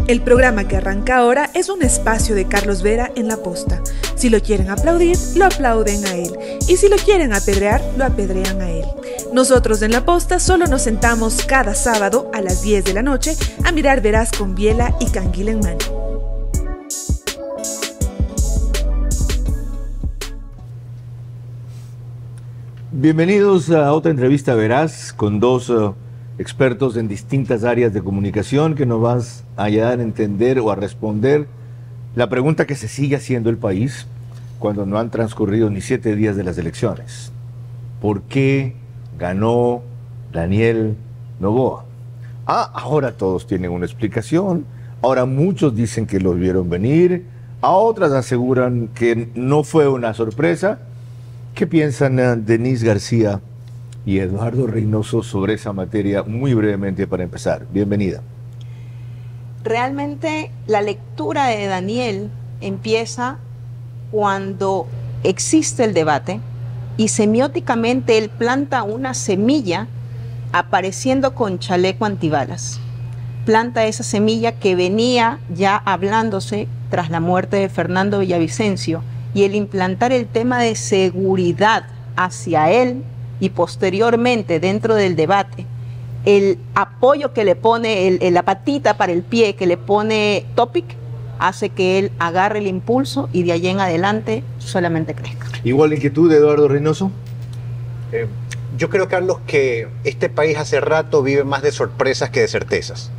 El programa que arranca ahora es un espacio de Carlos Vera en La Posta. Si lo quieren aplaudir, lo aplauden a él. Y si lo quieren apedrear, lo apedrean a él. Nosotros en La Posta solo nos sentamos cada sábado a las 10 de la noche a mirar Veraz con biela y canguil en mano. Bienvenidos a otra entrevista Veraz con dos expertos en distintas áreas de comunicación que nos van a ayudar a entender o a responder la pregunta que se sigue haciendo el país cuando no han transcurrido ni 7 días de las elecciones. ¿Por qué ganó Daniel Noboa? Ahora todos tienen una explicación, ahora muchos dicen que lo vieron venir, a otras aseguran que no fue una sorpresa. ¿Qué piensan Denise García y Eduardo Reynoso sobre esa materia? Muy brevemente para empezar. Bienvenida. Realmente la lectura de Daniel empieza cuando existe el debate y semióticamente él planta una semilla apareciendo con chaleco antibalas. Planta esa semilla que venía ya hablándose tras la muerte de Fernando Villavicencio, y el implantar el tema de seguridad hacia él y posteriormente dentro del debate, el apoyo que le pone, la patita para el pie que le pone Topic, hace que él agarre el impulso y de allí en adelante solamente crezca. ¿Igual inquietud de Eduardo Reynoso? Yo creo, Carlos, que este país hace rato vive más de sorpresas que de certezas.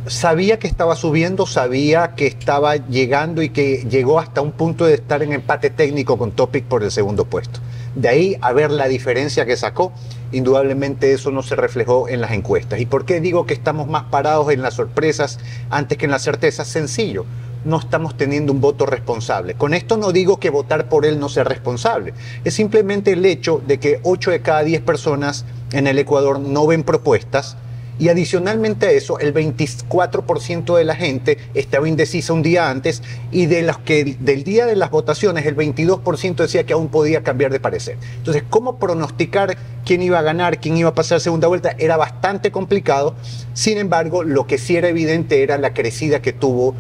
Sabía que estaba subiendo, sabía que estaba llegando y que llegó hasta un punto de estar en empate técnico con Topic por el segundo puesto. De ahí a ver la diferencia que sacó, indudablemente eso no se reflejó en las encuestas. ¿Y por qué digo que estamos más parados en las sorpresas antes que en las certezas? Sencillo, no estamos teniendo un voto responsable. Con esto no digo que votar por él no sea responsable, es simplemente el hecho de que 8 de cada 10 personas en el Ecuador no ven propuestas. Y adicionalmente a eso, el 24% de la gente estaba indecisa un día antes y de los que del día de las votaciones el 22% decía que aún podía cambiar de parecer. Entonces, ¿cómo pronosticar quién iba a ganar, quién iba a pasar segunda vuelta? Era bastante complicado. Sin embargo, lo que sí era evidente era la crecida que tuvo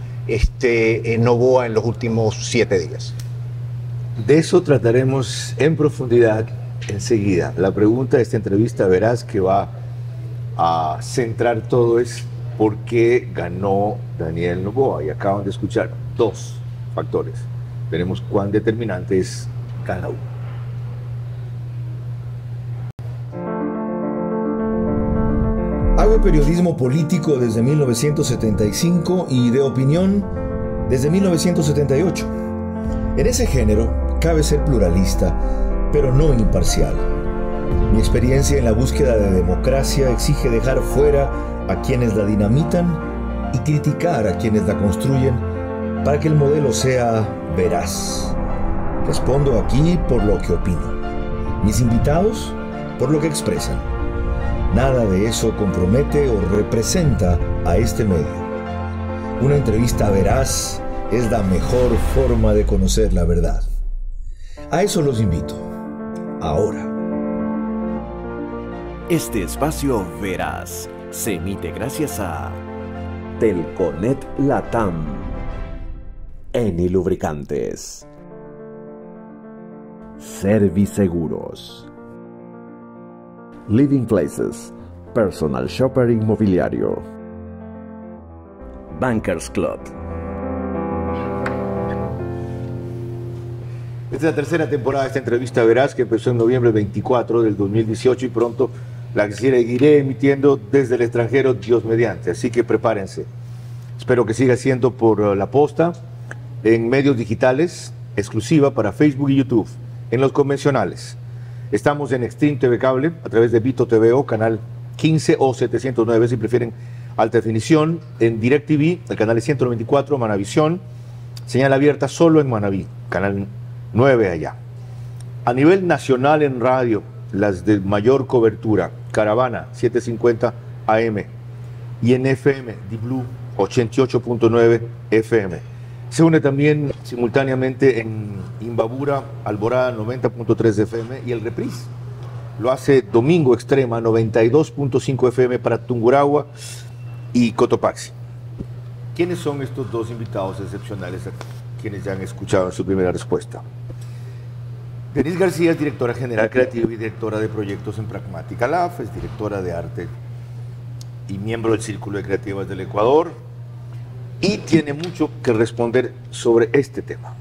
Noboa en los últimos 7 días. De eso trataremos en profundidad enseguida. La pregunta de esta entrevista verás que va a centrar todo es por qué ganó Daniel Noboa, y acaban de escuchar 2 factores. Veremos cuán determinante es cada uno. Hago periodismo político desde 1975 y de opinión desde 1978. En ese género cabe ser pluralista, pero no imparcial. Mi experiencia en la búsqueda de democracia exige dejar fuera a quienes la dinamitan y criticar a quienes la construyen para que el modelo sea veraz. Respondo aquí por lo que opino. Mis invitados por lo que expresan. Nada de eso compromete o representa a este medio. Una entrevista veraz es la mejor forma de conocer la verdad. A eso los invito. Ahora. Este espacio Veraz se emite gracias a Telconet Latam, Eni Lubricantes, Serviseguros, Living Places, Personal Shopper Inmobiliario, Bankers Club. Esta es la tercera temporada de esta entrevista Veraz, que empezó en noviembre 24 del 2018 y pronto la seguiré emitiendo desde el extranjero, Dios mediante. Así que prepárense. Espero que siga siendo por La Posta, en medios digitales, exclusiva para Facebook y YouTube, en los convencionales. Estamos en Extreme TV Cable, a través de Vito TVO, canal 15 o 709, si prefieren alta definición, en DirecTV, el canal 194, Manavisión, señal abierta solo en Manaví, canal 9 allá. A nivel nacional en radio, las de mayor cobertura, Caravana 750 AM, y en FM, D-Blue 88.9 FM. Se une también simultáneamente en Imbabura, Alborada 90.3 FM, y el reprise lo hace Domingo Extrema 92.5 FM para Tungurahua y Cotopaxi. ¿Quiénes son estos dos invitados excepcionales a quienes ya han escuchado en su primera respuesta? Denise García es directora general creativa y directora de proyectos en Pragmática Lab, es directora de arte y miembro del Círculo de Creativas del Ecuador, y tiene mucho que responder sobre este tema,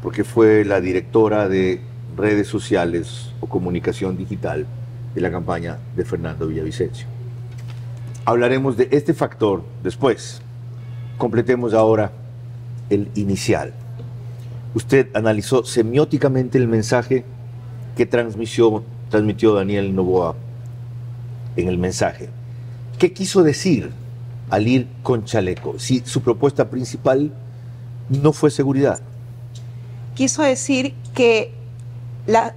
porque fue la directora de redes sociales o comunicación digital de la campaña de Fernando Villavicencio. Hablaremos de este factor después. Completemos ahora el inicial. Usted analizó semióticamente el mensaje que transmitió Daniel Noboa en el mensaje. ¿Qué quiso decir al ir con chaleco? Si su propuesta principal no fue seguridad. Quiso decir que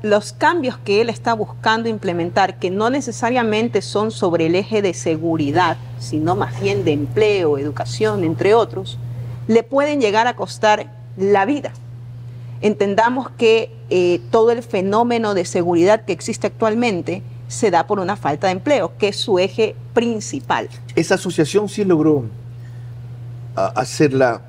los cambios que él está buscando implementar, que no necesariamente son sobre el eje de seguridad, sino más bien de empleo, educación, entre otros, le pueden llegar a costar la vida. Entendamos que todo el fenómeno de seguridad que existe actualmente se da por una falta de empleo, que es su eje principal. Esa asociación sí logró hacerla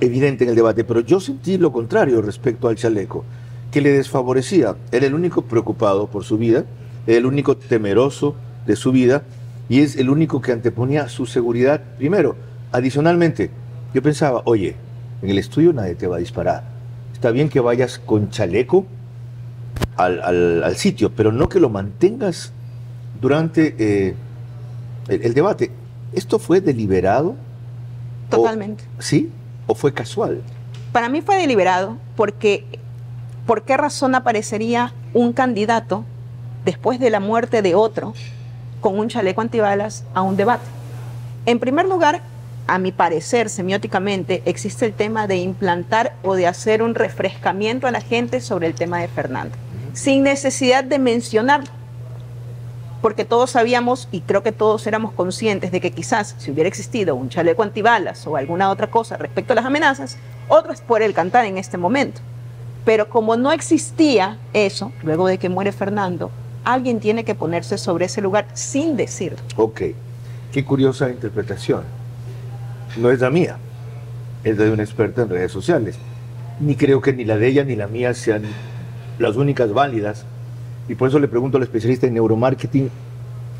evidente en el debate, pero yo sentí lo contrario respecto al chaleco, que le desfavorecía. Era el único preocupado por su vida, era el único temeroso de su vida, y es el único que anteponía su seguridad primero. Adicionalmente, yo pensaba, oye, en el estudio nadie te va a disparar. Está bien que vayas con chaleco al sitio, pero no que lo mantengas durante el debate. ¿Esto fue deliberado? Totalmente. ¿Sí? ¿O fue casual? Para mí fue deliberado porque ¿por qué razón aparecería un candidato después de la muerte de otro con un chaleco antibalas a un debate? En primer lugar, a mi parecer, semióticamente, existe el tema de implantar o de hacer un refrescamiento a la gente sobre el tema de Fernando, sin necesidad de mencionarlo, porque todos sabíamos y creo que todos éramos conscientes de que quizás si hubiera existido un chaleco antibalas o alguna otra cosa respecto a las amenazas, otros podrían cantar en este momento. Pero como no existía eso, luego de que muere Fernando, alguien tiene que ponerse sobre ese lugar sin decirlo. Ok, qué curiosa interpretación. No es la mía, es la de una experta en redes sociales. Ni creo que ni la de ella ni la mía sean las únicas válidas. Y por eso le pregunto al especialista en neuromarketing,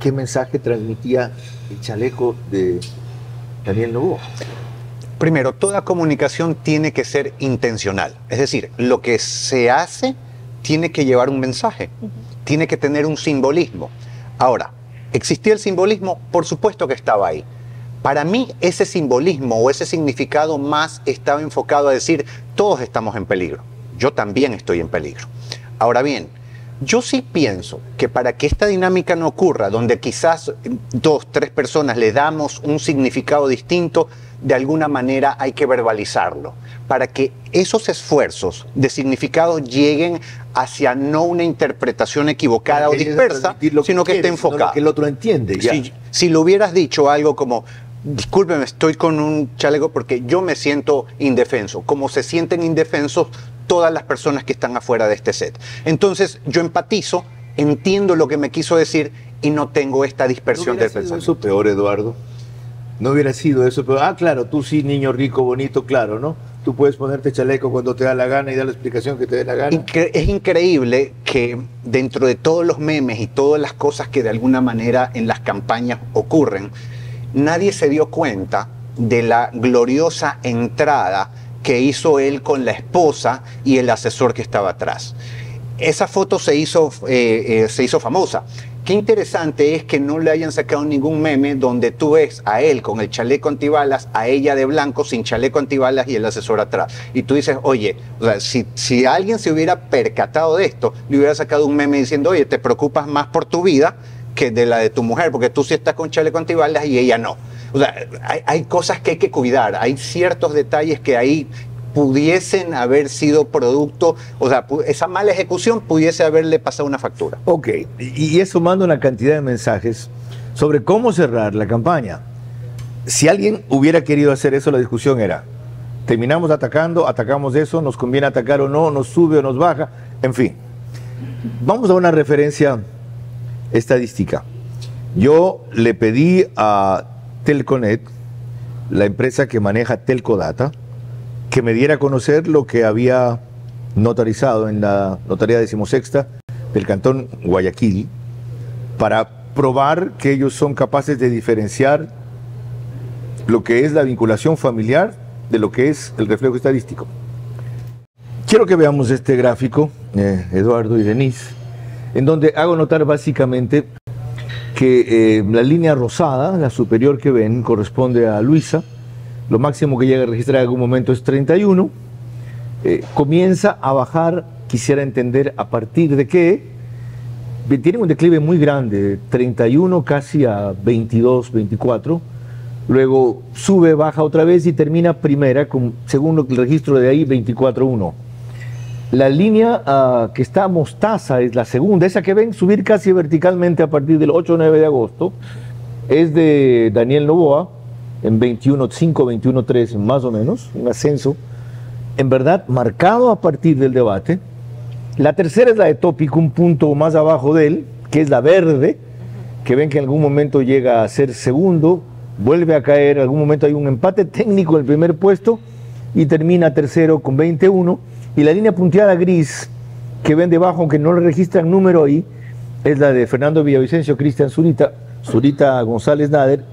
¿qué mensaje transmitía el chaleco de Daniel Noboa? Primero, toda comunicación tiene que ser intencional. Es decir, lo que se hace tiene que llevar un mensaje, tiene que tener un simbolismo. Ahora, ¿existía el simbolismo? Por supuesto que estaba ahí. Para mí, ese simbolismo o ese significado más estaba enfocado a decir, todos estamos en peligro. Yo también estoy en peligro. Ahora bien, yo sí pienso que para que esta dinámica no ocurra, donde quizás 2, 3 personas le damos un significado distinto, de alguna manera hay que verbalizarlo, para que esos esfuerzos de significado lleguen hacia no una interpretación equivocada o dispersa, sino que esté enfocada. Lo que el otro entiende. Ya. Si le hubieras dicho algo como, discúlpeme, estoy con un chaleco porque yo me siento indefenso, como se sienten indefensos todas las personas que están afuera de este set. Entonces yo empatizo, entiendo lo que me quiso decir y no tengo esta dispersión del pensamiento. Eso peor, Eduardo. No hubiera sido eso, pero claro, tú sí, niño rico, bonito, claro, ¿no? Tú puedes ponerte chaleco cuando te da la gana y dar la explicación que te dé la gana. Es increíble que dentro de todos los memes y todas las cosas que de alguna manera en las campañas ocurren, nadie se dio cuenta de la gloriosa entrada que hizo él con la esposa y el asesor que estaba atrás. Esa foto se hizo famosa. Qué interesante es que no le hayan sacado ningún meme donde tú ves a él con el chaleco antibalas, a ella de blanco sin chaleco antibalas y el asesor atrás. Y tú dices, oye, o sea, si alguien se hubiera percatado de esto, le hubiera sacado un meme diciendo, oye, te preocupas más por tu vida que de la de tu mujer, porque tú sí estás con chaleco antibalas y ella no. O sea, hay cosas que hay que cuidar, hay ciertos detalles que ahí pudiesen haber sido producto, o sea, esa mala ejecución pudiese haberle pasado una factura. Ok, y eso manda una cantidad de mensajes sobre cómo cerrar la campaña. Si alguien hubiera querido hacer eso, la discusión era, terminamos atacando, atacamos eso, nos conviene atacar o no, nos sube o nos baja, en fin. Vamos a una referencia estadística. Yo le pedí a Telconet la empresa que maneja Telcodata, que me diera a conocer lo que había notarizado en la notaría 16ª del Cantón Guayaquil, para probar que ellos son capaces de diferenciar lo que es la vinculación familiar de lo que es el reflejo estadístico. Quiero que veamos este gráfico, Eduardo y Denise, en donde hago notar básicamente que la línea rosada, la superior que ven, corresponde a Luisa. Lo máximo que llega a registrar en algún momento es 31. Comienza a bajar, quisiera entender a partir de qué. Tiene un declive muy grande, 31 casi a 22, 24. Luego sube, baja otra vez y termina primera, según el registro de ahí, 24.1. La línea que está mostaza es la segunda, esa que ven subir casi verticalmente a partir del 8 o 9 de agosto, es de Daniel Noboa, en 21.5, 21.3 más o menos, un ascenso, en verdad marcado a partir del debate. La tercera es la de Topic, un punto más abajo de él, que es la verde, que ven que en algún momento llega a ser segundo, vuelve a caer, en algún momento hay un empate técnico en el primer puesto y termina tercero con 21. Y la línea punteada gris que ven debajo, aunque no le registran número ahí, es la de Fernando Villavicencio, Cristian Zurita González Nader,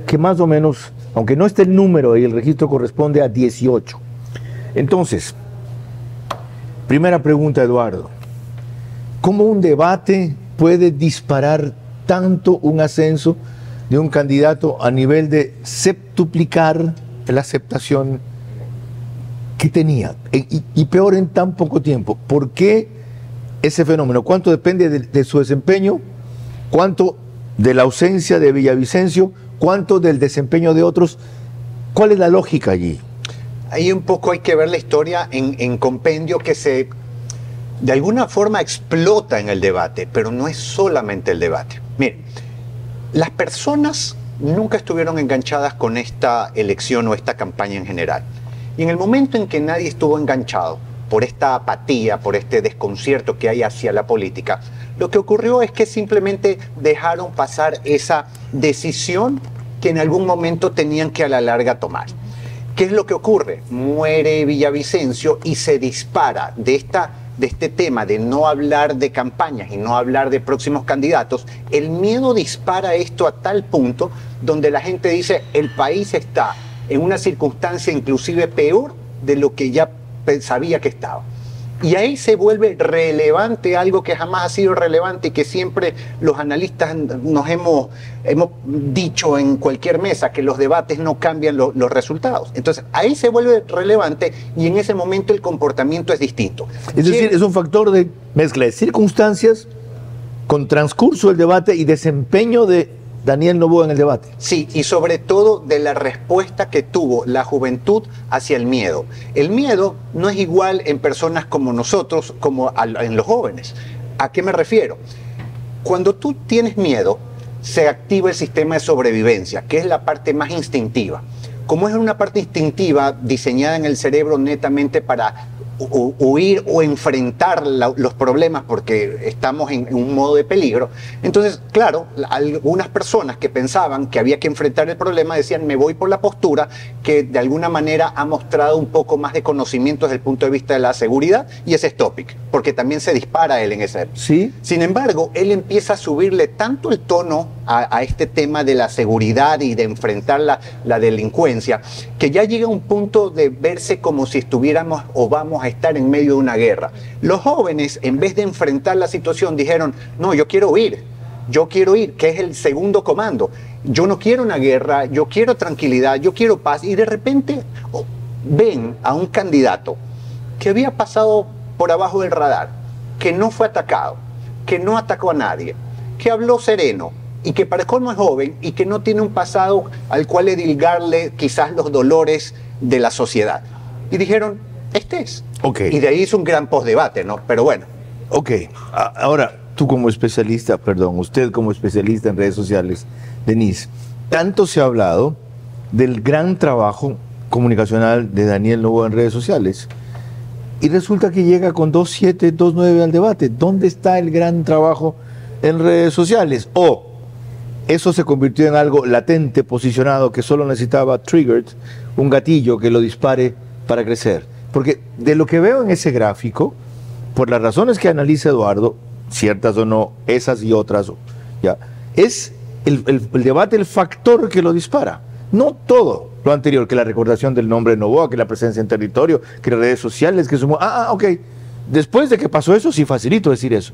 que más o menos, aunque no esté el número ahí, el registro corresponde a 18. Entonces, primera pregunta, Eduardo. ¿Cómo un debate puede disparar tanto un ascenso de un candidato a nivel de septuplicar la aceptación que tenía? Y peor en tan poco tiempo. ¿Por qué ese fenómeno? ¿Cuánto depende de su desempeño? ¿Cuánto de la ausencia de Villavicencio? ¿Cuánto del desempeño de otros? ¿Cuál es la lógica allí? Ahí un poco hay que ver la historia en compendio que se, de alguna forma, explota en el debate, pero no es solamente el debate. Miren, las personas nunca estuvieron enganchadas con esta elección o esta campaña en general. Y en el momento en que nadie estuvo enganchado por esta apatía, por este desconcierto que hay hacia la política, lo que ocurrió es que simplemente dejaron pasar esa decisión que en algún momento tenían que a la larga tomar. ¿Qué es lo que ocurre? Muere Villavicencio y se dispara de este tema de no hablar de campañas y no hablar de próximos candidatos. El miedo dispara esto a tal punto donde la gente dice el país está en una circunstancia inclusive peor de lo que ya sabía que estaba. Y ahí se vuelve relevante algo que jamás ha sido relevante y que siempre los analistas nos hemos dicho en cualquier mesa, que los debates no cambian los resultados. Entonces ahí se vuelve relevante y en ese momento el comportamiento es distinto. Es decir, es un factor de mezcla de circunstancias con transcurso del debate y desempeño de Daniel Noboa en el debate. Sí, y sobre todo de la respuesta que tuvo la juventud hacia el miedo. El miedo no es igual en personas como nosotros, como en los jóvenes. ¿A qué me refiero? Cuando tú tienes miedo, se activa el sistema de sobrevivencia, que es la parte más instintiva. Como es una parte instintiva diseñada en el cerebro netamente para huir o enfrentar los problemas porque estamos en un modo de peligro. Entonces, claro, algunas personas que pensaban que había que enfrentar el problema decían me voy por la postura que de alguna manera ha mostrado un poco más de conocimiento desde el punto de vista de la seguridad, y ese es Topic, porque también se dispara él en ese. ¿Sí? Sin embargo, él empieza a subirle tanto el tono a este tema de la seguridad y de enfrentar la delincuencia, que ya llega a un punto de verse como si estuviéramos o vamos a estar en medio de una guerra. Los jóvenes, en vez de enfrentar la situación, dijeron, no, yo quiero ir, que es el segundo comando. Yo no quiero una guerra, yo quiero tranquilidad, yo quiero paz. Y de repente ven a un candidato que había pasado por abajo del radar, que no fue atacado, que no atacó a nadie, que habló sereno, y que para colmo es joven y que no tiene un pasado al cual edilgarle quizás los dolores de la sociedad. Y dijeron, este es. Okay. Y de ahí es un gran postdebate, ¿no? Pero bueno. Ok, ahora tú como especialista, usted como especialista en redes sociales, Denise, tanto se ha hablado del gran trabajo comunicacional de Daniel Noboa en redes sociales y resulta que llega con 2.7, 2.9 al debate. ¿Dónde está el gran trabajo en redes sociales? O eso se convirtió en algo latente, posicionado, que solo necesitaba triggered, un gatillo que lo dispare para crecer. Porque de lo que veo en ese gráfico, por las razones que analiza Eduardo, ciertas o no, esas y otras, ya, es el debate el factor que lo dispara. No todo lo anterior, que la recordación del nombre de Noboa, que la presencia en territorio, que las redes sociales, que sumó. Ok. Después de que pasó eso, sí facilito decir eso.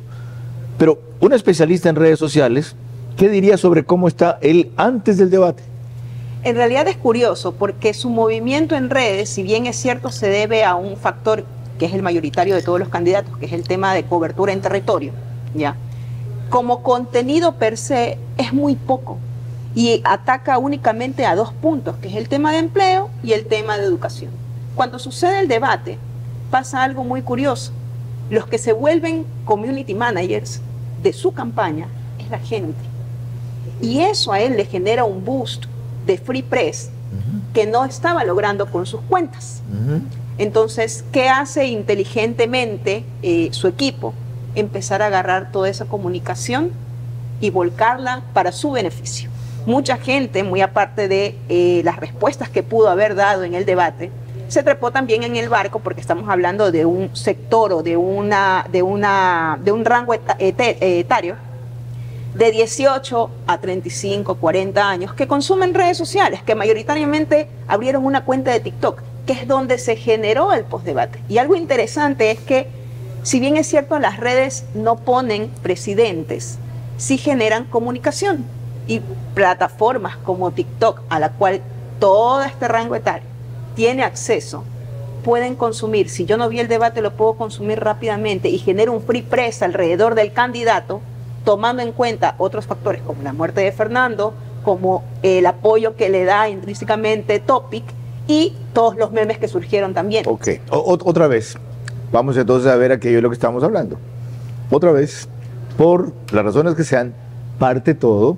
Pero un especialista en redes sociales, ¿qué diría sobre cómo está él antes del debate? En realidad es curioso porque su movimiento en redes, si bien es cierto, se debe a un factor que es el mayoritario de todos los candidatos, que es el tema de cobertura en territorio, ¿ya? Como contenido per se es muy poco y ataca únicamente a dos puntos, que es el tema de empleo y el tema de educación. Cuando sucede el debate, pasa algo muy curioso. Los que se vuelven community managers de su campaña es la gente. Y eso a él le genera un boost de free press que no estaba logrando con sus cuentas. Entonces, ¿qué hace inteligentemente su equipo? Empezar a agarrar toda esa comunicación y volcarla para su beneficio. Mucha gente, muy aparte de las respuestas que pudo haber dado en el debate, se trepó también en el barco porque estamos hablando de un sector o de un rango etario de 18 a 35, 40 años que consumen redes sociales, que mayoritariamente abrieron una cuenta de TikTok, que es donde se generó el postdebate. Y algo interesante es que, si bien es cierto, las redes no ponen presidentes, sí generan comunicación. Y plataformas como TikTok, a la cual todo este rango etario tiene acceso, pueden consumir. Si yo no vi el debate, lo puedo consumir rápidamente y genera un free press alrededor del candidato, tomando en cuenta otros factores como la muerte de Fernando, como el apoyo que le da intrínsecamente Topic y todos los memes que surgieron también. Ok, otra vez, vamos entonces a ver aquello de lo que estamos hablando. Otra vez, por las razones que sean, parte todo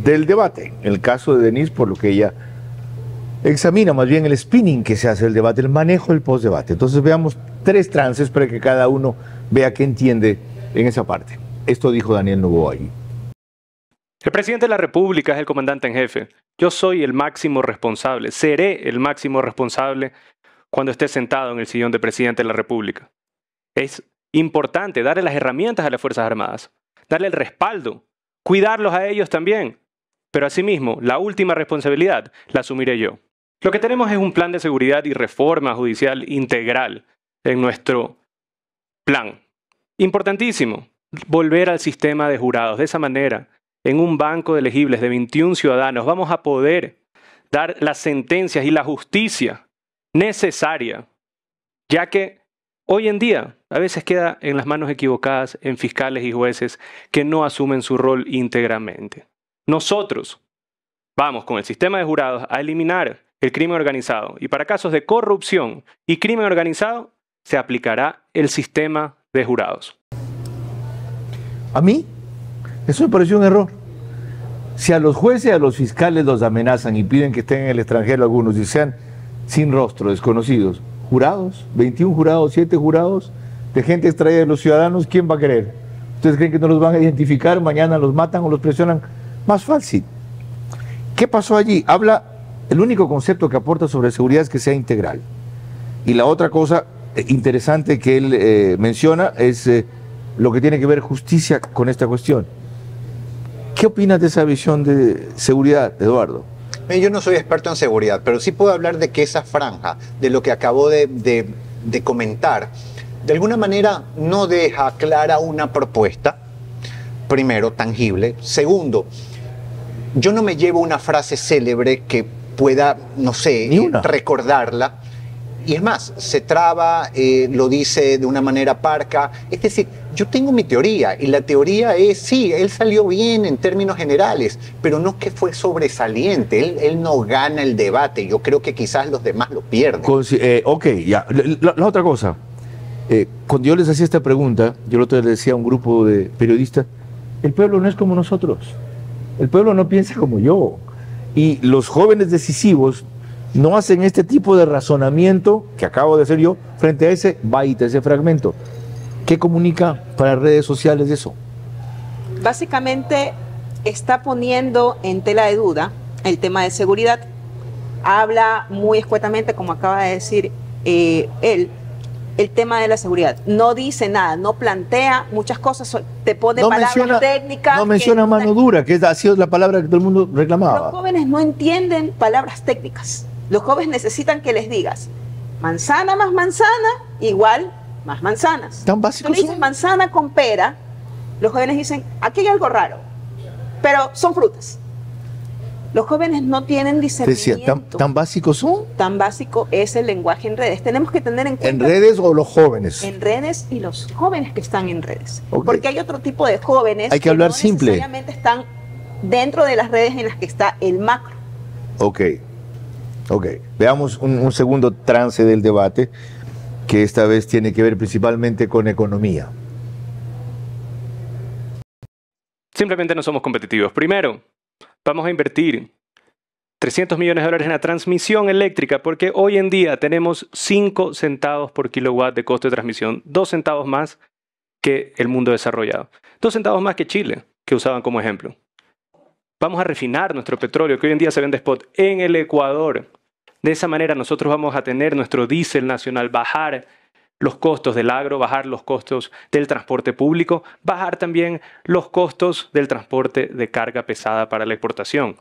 del debate. En el caso de Denise, por lo que ella examina más bien el spinning que se hace del debate, el manejo del postdebate. Entonces veamos tres trances para que cada uno vea qué entiende en esa parte. Esto dijo Daniel Noboa ahí. El presidente de la República es el comandante en jefe. Yo soy el máximo responsable, seré el máximo responsable cuando esté sentado en el sillón de presidente de la República. Es importante darle las herramientas a las Fuerzas Armadas, darle el respaldo, cuidarlos a ellos también. Pero asimismo, la última responsabilidad la asumiré yo. Lo que tenemos es un plan de seguridad y reforma judicial integral en nuestro plan. Importantísimo, volver al sistema de jurados. De esa manera, en un banco de elegibles de 21 ciudadanos, vamos a poder dar las sentencias y la justicia necesaria, ya que hoy en día a veces queda en las manos equivocadas en fiscales y jueces que no asumen su rol íntegramente. Nosotros vamos con el sistema de jurados a eliminar el crimen organizado y para casos de corrupción y crimen organizado se aplicará el sistema de jurados. A mí, eso me pareció un error. Si a los jueces y a los fiscales los amenazan y piden que estén en el extranjero algunos y sean sin rostro, desconocidos, jurados, 21 jurados, 7 jurados, de gente extraída de los ciudadanos, ¿quién va a querer? ¿Ustedes creen que no los van a identificar? Mañana los matan o los presionan. Más fácil. ¿Qué pasó allí? Habla, el único concepto que aporta sobre seguridad es que sea integral. Y la otra cosa interesante que él menciona es lo que tiene que ver justicia con esta cuestión. ¿Qué opinas de esa visión de seguridad, Eduardo? Yo no soy experto en seguridad, pero sí puedo hablar de que esa franja, de lo que acabo de comentar, de alguna manera no deja clara una propuesta, primero, tangible. Segundo, yo no me llevo una frase célebre que pueda, no sé, recordarla. Y es más, se traba, lo dice de una manera parca. Es decir, yo tengo mi teoría y la teoría es, sí, él salió bien en términos generales, pero no que fue sobresaliente. Él no gana el debate. Yo creo que quizás los demás lo pierden. Ok, ya. La otra cosa, cuando yo les hacía esta pregunta, yo el otro día le decía a un grupo de periodistas, el pueblo no es como nosotros. El pueblo no piensa como yo. Y los jóvenes decisivos no hacen este tipo de razonamiento que acabo de hacer yo frente a ese byte, ese fragmento. ¿Qué comunica para redes sociales eso? Básicamente, está poniendo en tela de duda el tema de seguridad. Habla muy escuetamente, como acaba de decir él, el tema de la seguridad. No dice nada, no plantea muchas cosas, te pone palabras técnicas. No menciona mano dura, que ha sido la palabra que todo el mundo reclamaba. Los jóvenes no entienden palabras técnicas. Los jóvenes necesitan que les digas manzana más manzana igual más manzanas. ¿Tan básico? Tú le dices manzana con pera, los jóvenes dicen, aquí hay algo raro, pero son frutas. Los jóvenes no tienen discernimiento. Decía, ¿tan básicos son? Tan básico es el lenguaje en redes. Tenemos que tener en cuenta... ¿En redes o los jóvenes? En redes y los jóvenes que están en redes. Okay. Porque hay otro tipo de jóvenes hay que hablar no simple. necesariamente están dentro de las redes en las que está el macro. Ok. Veamos un segundo trance del debate, que esta vez tiene que ver principalmente con economía. Simplemente no somos competitivos. Primero, vamos a invertir 300 millones de dólares en la transmisión eléctrica, porque hoy en día tenemos 5 centavos por kilowatt de costo de transmisión, 2 centavos más que el mundo desarrollado, 2 centavos más que Chile, que usaban como ejemplo. Vamos a refinar nuestro petróleo, que hoy en día se vende spot, en el Ecuador. De esa manera nosotros vamos a tener nuestro diésel nacional, bajar los costos del agro, bajar los costos del transporte público, bajar también los costos del transporte de carga pesada para la exportación.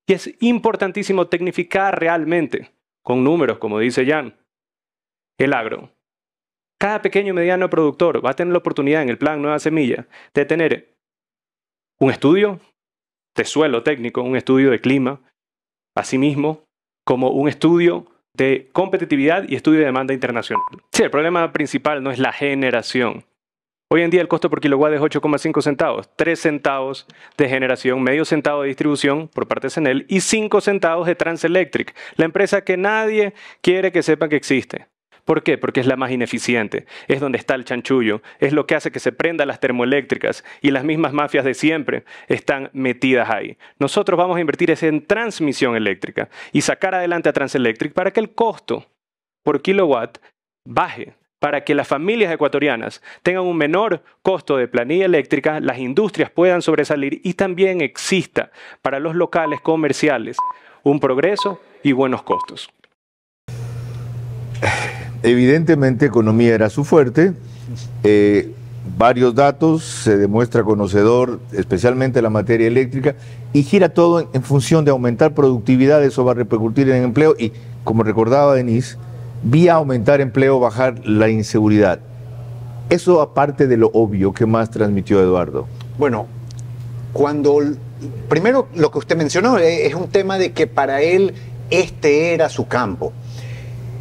Y es importantísimo tecnificar realmente, con números, como dice Jan, el agro. Cada pequeño y mediano productor va a tener la oportunidad en el plan Nueva Semilla de tener un estudio de suelo técnico, un estudio de clima, asimismo como un estudio de competitividad y estudio de demanda internacional. Sí, el problema principal no es la generación. Hoy en día el costo por kilowatt es 8,5 centavos, 3 centavos de generación, medio centavo de distribución por parte de CENEL y 5 centavos de Transelectric, la empresa que nadie quiere que sepa que existe. ¿Por qué? Porque es la más ineficiente, es donde está el chanchullo, es lo que hace que se prendan las termoeléctricas y las mismas mafias de siempre están metidas ahí. Nosotros vamos a invertir en transmisión eléctrica y sacar adelante a Transelectric para que el costo por kilowatt baje, para que las familias ecuatorianas tengan un menor costo de planilla eléctrica, las industrias puedan sobresalir y también exista para los locales comerciales un progreso y buenos costos. Evidentemente, economía era su fuerte. Varios datos, se demuestra conocedor, especialmente la materia eléctrica, y gira todo en función de aumentar productividad. Eso va a repercutir en empleo y, como recordaba Denise, vía aumentar empleo, bajar la inseguridad. Eso aparte de lo obvio, ¿qué más transmitió Eduardo? Bueno, primero lo que usted mencionó es un tema de que para él este era su campo.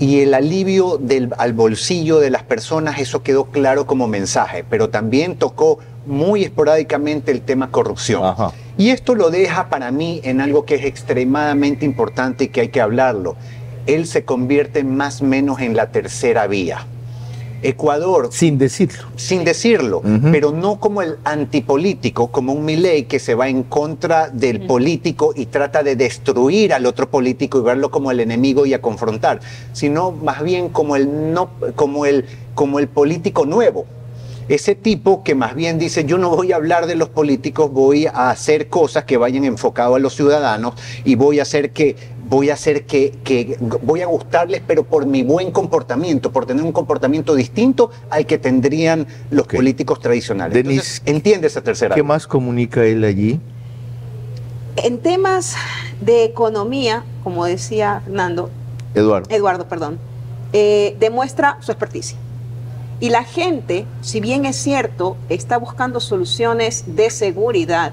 Y el alivio al bolsillo de las personas, eso quedó claro como mensaje, pero también tocó muy esporádicamente el tema corrupción. Ajá. Y esto lo deja para mí en algo que es extremadamente importante y que hay que hablarlo. Él se convierte más o menos en la tercera vía. Ecuador... Sin decirlo. Sin decirlo, pero no como el antipolítico, como un Milei que se va en contra del político y trata de destruir al otro político y verlo como el enemigo y a confrontar, sino más bien como el político nuevo. Ese tipo que más bien dice, yo no voy a hablar de los políticos, voy a hacer cosas que vayan enfocadas a los ciudadanos y voy a gustarles, pero por mi buen comportamiento, por tener un comportamiento distinto al que tendrían los políticos tradicionales. Denise, entonces, entiende esa tercera. ¿Qué más comunica él allí? En temas de economía, como decía Eduardo, perdón, demuestra su experticia. Y la gente, si bien es cierto, está buscando soluciones de seguridad,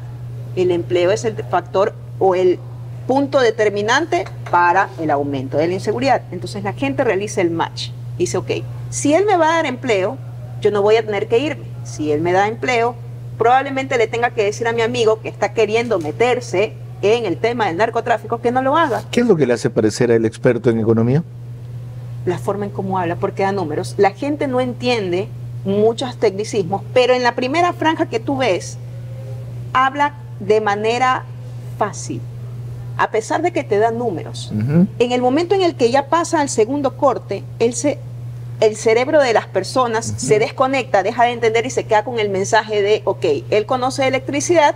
el empleo es el factor o el punto determinante para el aumento de la inseguridad. Entonces la gente realiza el match. Dice, ok, si él me va a dar empleo, yo no voy a tener que irme. Si él me da empleo, probablemente le tenga que decir a mi amigo que está queriendo meterse en el tema del narcotráfico que no lo haga. ¿Qué es lo que le hace parecer al experto en economía? La forma en cómo habla, porque da números. La gente no entiende muchos tecnicismos, pero en la primera franja que tú ves, habla de manera fácil, a pesar de que te da números. En el momento en el que ya pasa al segundo corte, el cerebro de las personas se desconecta, deja de entender y se queda con el mensaje de, ok, él conoce electricidad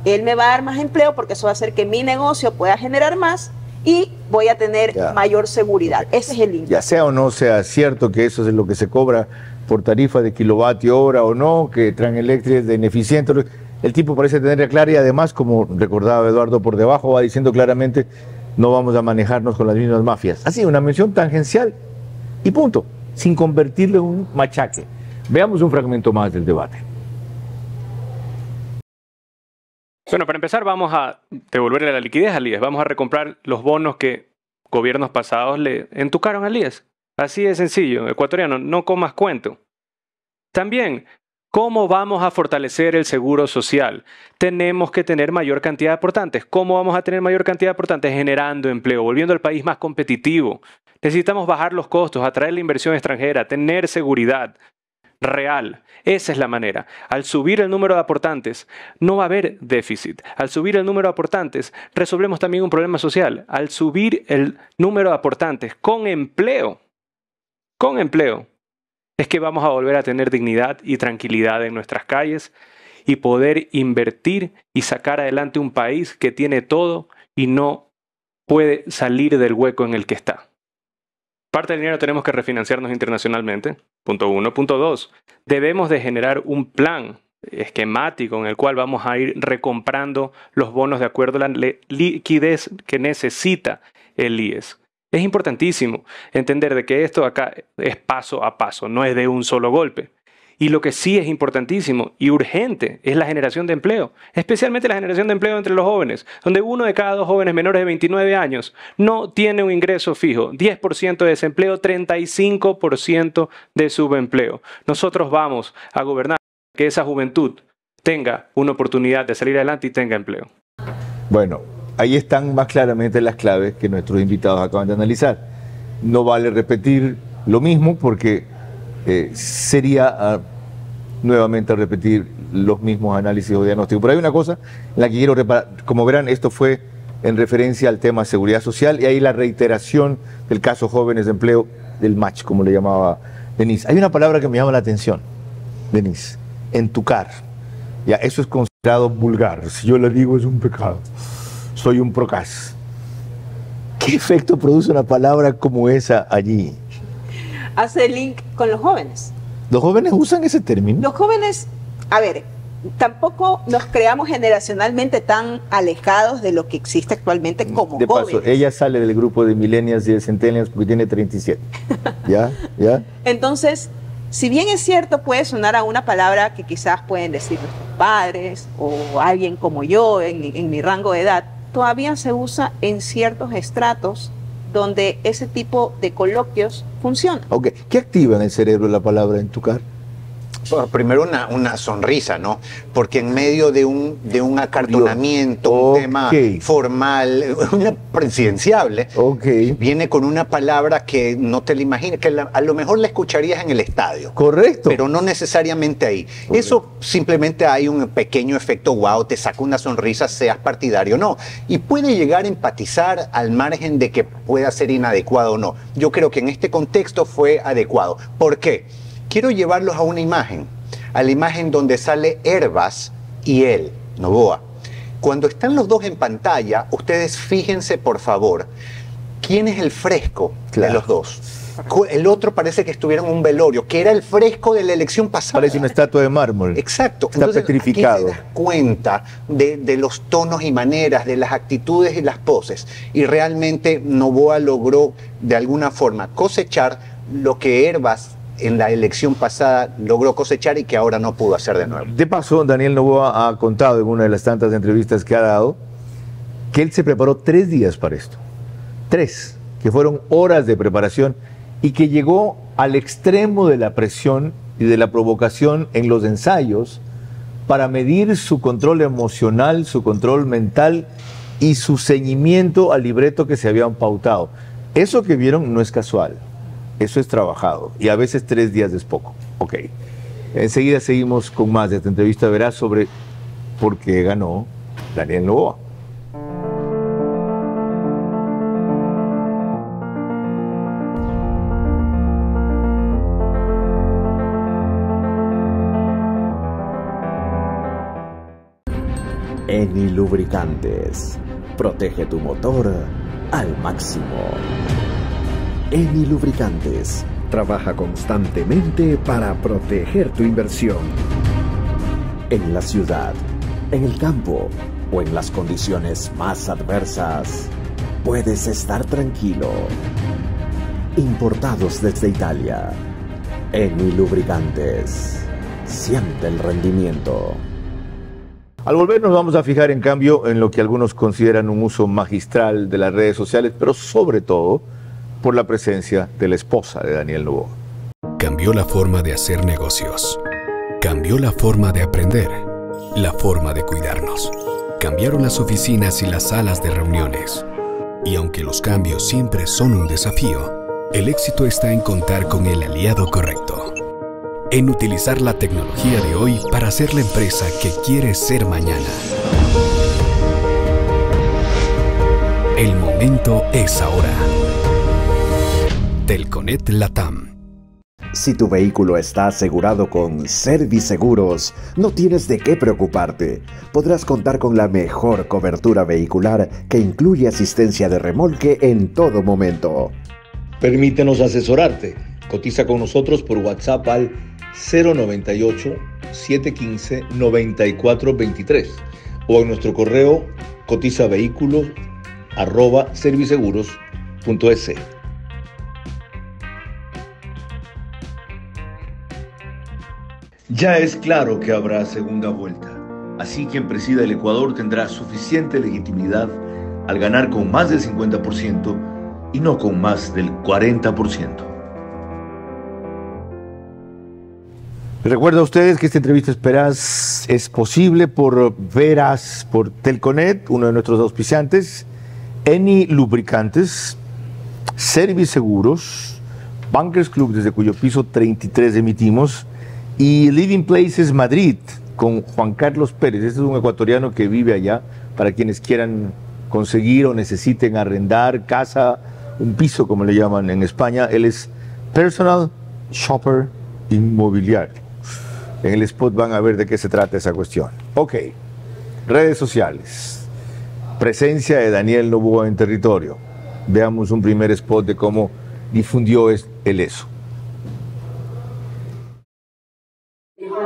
Él me va a dar más empleo porque eso va a hacer que mi negocio pueda generar más y voy a tener mayor seguridad. Ese es el límite. Ya sea o no sea cierto que eso es lo que se cobra por tarifa de kilovatio hora o no, que Transelectric es de ineficiente. El tipo parece tenerla clara y además, como recordaba Eduardo por debajo, va diciendo claramente, no vamos a manejarnos con las mismas mafias. Así, una mención tangencial y punto, sin convertirlo en un machaque. Veamos un fragmento más del debate. Bueno, para empezar vamos a devolverle la liquidez al IES, vamos a recomprar los bonos que gobiernos pasados le entucaron al IES. Así de sencillo, ecuatoriano, no comas cuento. También, ¿cómo vamos a fortalecer el seguro social? Tenemos que tener mayor cantidad de aportantes. ¿Cómo vamos a tener mayor cantidad de aportantes? Generando empleo, volviendo al país más competitivo. Necesitamos bajar los costos, atraer la inversión extranjera, tener seguridad real. Esa es la manera. Al subir el número de aportantes, no va a haber déficit. Al subir el número de aportantes, resolvemos también un problema social. Al subir el número de aportantes con empleo, es que vamos a volver a tener dignidad y tranquilidad en nuestras calles y poder invertir y sacar adelante un país que tiene todo y no puede salir del hueco en el que está. Parte del dinero tenemos que refinanciarnos internacionalmente. Punto 1. Punto 2. Debemos de generar un plan esquemático en el cual vamos a ir recomprando los bonos de acuerdo a la liquidez que necesita el IES. Es importantísimo entender de que esto acá es paso a paso, no es de un solo golpe. Y lo que sí es importantísimo y urgente es la generación de empleo, especialmente la generación de empleo entre los jóvenes, donde 1 de cada 2 jóvenes menores de 29 años no tiene un ingreso fijo, 10% de desempleo, 35% de subempleo. Nosotros vamos a gobernar para que esa juventud tenga una oportunidad de salir adelante y tenga empleo. Bueno, ahí están más claramente las claves que nuestros invitados acaban de analizar. No vale repetir lo mismo porque sería nuevamente repetir los mismos análisis o diagnósticos. Pero hay una cosa en la que quiero reparar. Como verán, esto fue en referencia al tema seguridad social y ahí la reiteración del caso jóvenes de empleo, del match, como le llamaba Denise. Hay una palabra que me llama la atención, Denise, entucar. Ya, eso es considerado vulgar. Si yo le digo es un pecado. Soy un procas. ¿Qué efecto produce una palabra como esa allí? Hace link con los jóvenes. ¿Los jóvenes usan ese término? Los jóvenes, a ver, tampoco nos creamos generacionalmente tan alejados de lo que existe actualmente como de jóvenes. paso, ella sale del grupo de millennials y de centennials porque tiene 37. ¿Ya? Entonces, si bien es cierto, puede sonar a una palabra que quizás pueden decir nuestros padres o alguien como yo en mi rango de edad, todavía se usa en ciertos estratos donde ese tipo de coloquios funcionan. Okay. ¿Qué activa en el cerebro la palabra entucar? Primero una sonrisa, ¿no? Porque en medio de un acartonamiento, un tema formal, una presidenciable, viene con una palabra que no te la imaginas, que a lo mejor la escucharías en el estadio. Correcto. Pero no necesariamente ahí. Correcto. Eso simplemente hay un pequeño efecto wow, te saca una sonrisa, seas partidario o no. Y puede llegar a empatizar al margen de que pueda ser inadecuado o no. Yo creo que en este contexto fue adecuado. ¿Por qué? Quiero llevarlos a la imagen donde sale Hervás y él, Noboa. Cuando están los dos en pantalla, ustedes fíjense por favor, ¿quién es el fresco de los dos? El otro parece que estuviera en un velorio, que era el fresco de la elección pasada. Parece una estatua de mármol. Exacto. Está petrificado. Aquí te das cuenta de los tonos y maneras, de las actitudes y las poses. Y realmente Noboa logró de alguna forma cosechar lo que Hervás en la elección pasada logró cosechar y que ahora no pudo hacer de nuevo. De paso, Daniel Noboa ha contado en una de las tantas entrevistas que ha dado que él se preparó 3 días para esto. 3, que fueron horas de preparación y que llegó al extremo de la presión y de la provocación en los ensayos para medir su control emocional, su control mental y su ceñimiento al libreto que se habían pautado. Eso que vieron no es casual. Eso es trabajado y a veces 3 días es poco. Ok. Enseguida seguimos con más de esta entrevista. Verás sobre por qué ganó Daniel Noboa. En Eni Lubricantes. Protege tu motor al máximo. Eni Lubricantes trabaja constantemente para proteger tu inversión. En la ciudad, en el campo o en las condiciones más adversas, puedes estar tranquilo. Importados desde Italia. Eni Lubricantes. Siente el rendimiento. Al volver nos vamos a fijar en cambio en lo que algunos consideran un uso magistral de las redes sociales, pero sobre todo por la presencia de la esposa de Daniel Noboa. Cambió la forma de hacer negocios. Cambió la forma de aprender. La forma de cuidarnos. Cambiaron las oficinas y las salas de reuniones. Y aunque los cambios siempre son un desafío, el éxito está en contar con el aliado correcto. En utilizar la tecnología de hoy para ser la empresa que quieres ser mañana. El momento es ahora. Telconet Latam. Si tu vehículo está asegurado con Serviseguros, no tienes de qué preocuparte. Podrás contar con la mejor cobertura vehicular que incluye asistencia de remolque en todo momento. Permítenos asesorarte. Cotiza con nosotros por WhatsApp al 098-715-9423 o en nuestro correo cotizavehículos@serviseguros.es. Ya es claro que habrá segunda vuelta, así quien presida el Ecuador tendrá suficiente legitimidad al ganar con más del 50% y no con más del 40%. Les recuerdo a ustedes que esta entrevista es posible por Veras, por Telconet, uno de nuestros auspiciantes, Eni Lubricantes, Serviseguros, Bankers Club, desde cuyo piso 33 emitimos, y Living Places Madrid, con Juan Carlos Pérez. Este es un ecuatoriano que vive allá, para quienes quieran conseguir o necesiten arrendar casa, un piso como le llaman en España. Él es Personal Shopper Inmobiliario. En el spot van a ver de qué se trata esa cuestión. Ok, redes sociales. Presencia de Daniel Noboa en territorio. Veamos un primer spot de cómo difundió él eso.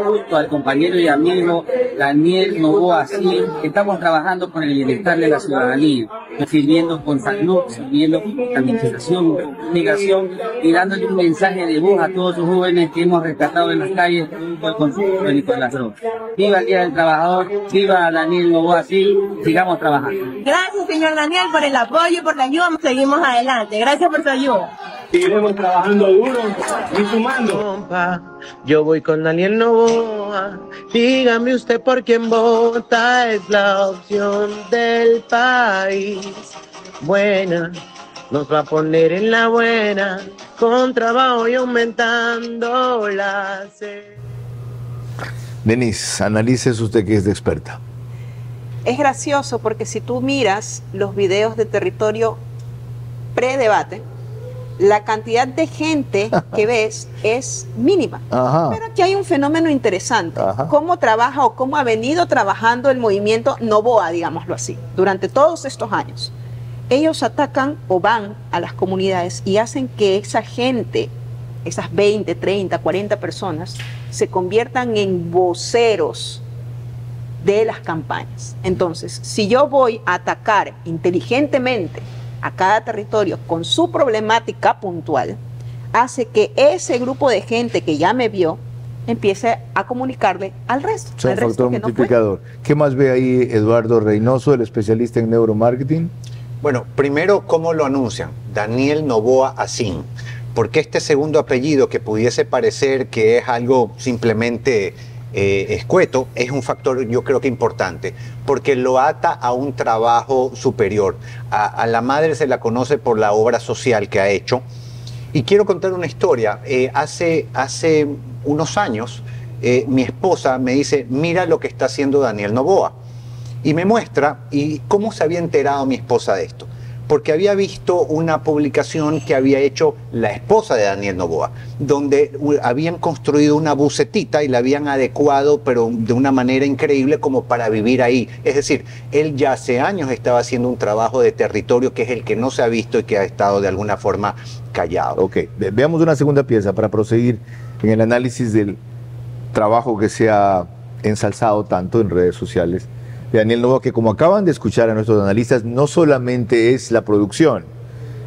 Junto al compañero y amigo Daniel Noboa, sí, estamos trabajando con el bienestar de la ciudadanía, sirviendo con salud, sirviendo con administración, comunicación y dándole un mensaje de voz a todos los jóvenes que hemos rescatado en las calles por el consumo de las drogas. Viva el Día del Trabajador, viva Daniel Noboa, sí, sigamos trabajando. Gracias, señor Daniel, por el apoyo y por la ayuda. Seguimos adelante. Gracias por su ayuda. Seguiremos trabajando duro y sumando. Yo voy con Daniel Noboa. Dígame usted por quién vota. Es la opción del país. Buena, nos va a poner en la buena, con trabajo y aumentando la sed. Denise, analice usted que es de experta. Es gracioso porque si tú miras los videos de territorio pre-debate, la cantidad de gente que ves es mínima. Ajá. Pero aquí hay un fenómeno interesante. Ajá. Cómo trabaja o cómo ha venido trabajando el movimiento Noboa, digámoslo así, durante todos estos años. Ellos atacan o van a las comunidades y hacen que esa gente, esas 20, 30, 40 personas, se conviertan en voceros de las campañas. Entonces, si yo voy a atacar inteligentemente a cada territorio con su problemática puntual, hace que ese grupo de gente que ya me vio empiece a comunicarle al resto. Es un al resto factor que no fue. multiplicador. ¿Qué más ve ahí Eduardo Reynoso, el especialista en neuromarketing? Bueno, primero, ¿cómo lo anuncian? Daniel Noboa Asín. Porque este segundo apellido, que pudiese parecer que es algo simplemente escueto, es un factor, yo creo que importante, porque lo ata a un trabajo superior. A la madre se la conoce por la obra social que ha hecho. Y quiero contar una historia. Hace unos años, mi esposa me dice, mira lo que está haciendo Daniel Noboa. Y me muestra, y cómo se había enterado mi esposa de esto. porque había visto una publicación que había hecho la esposa de Daniel Noboa, donde habían construido una bucetita y la habían adecuado, pero de una manera increíble como para vivir ahí. Es decir, él ya hace años estaba haciendo un trabajo de territorio que es el que no se ha visto y que ha estado de alguna forma callado. Ok, veamos una segunda pieza para proseguir en el análisis del trabajo que se ha ensalzado tanto en redes sociales de Daniel Noboa, que como acaban de escuchar a nuestros analistas, no solamente es la producción,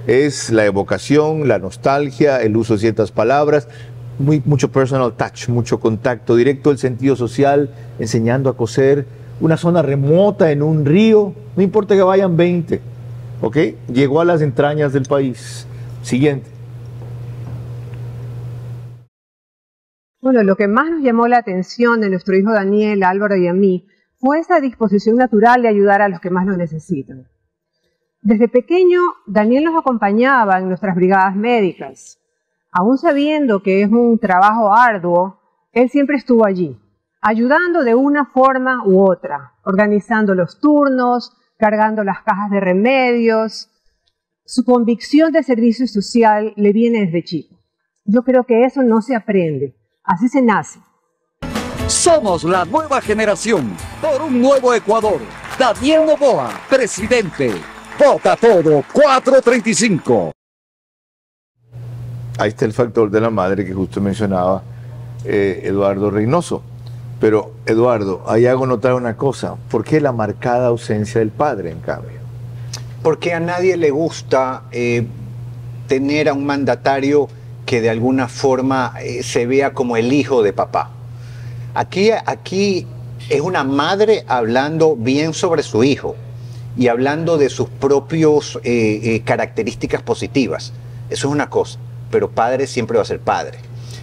es la evocación, la nostalgia, el uso de ciertas palabras, mucho personal touch, mucho contacto directo, el sentido social, enseñando a coser, una zona remota en un río, no importa que vayan 20, ¿ok? Llegó a las entrañas del país. Siguiente. Bueno, lo que más nos llamó la atención de nuestro hijo Daniel, Álvaro y a mí, fue esa disposición natural de ayudar a los que más lo necesitan. Desde pequeño, Daniel nos acompañaba en nuestras brigadas médicas. Aún sabiendo que es un trabajo arduo, él siempre estuvo allí, ayudando de una forma u otra, organizando los turnos, cargando las cajas de remedios. Su convicción de servicio social le viene desde chico. Yo creo que eso no se aprende, así se nace. Somos la nueva generación por un nuevo Ecuador. Daniel Noboa, presidente. Vota todo 435. Ahí está el factor de la madre que justo mencionaba Eduardo Reynoso. Pero, Eduardo, ahí hago notar una cosa. ¿Por qué la marcada ausencia del padre, en cambio? Porque a nadie le gusta tener a un mandatario que de alguna forma se vea como el hijo de papá. Aquí es una madre hablando bien sobre su hijo y hablando de sus propias características positivas. Eso es una cosa, pero padre siempre va a ser padre.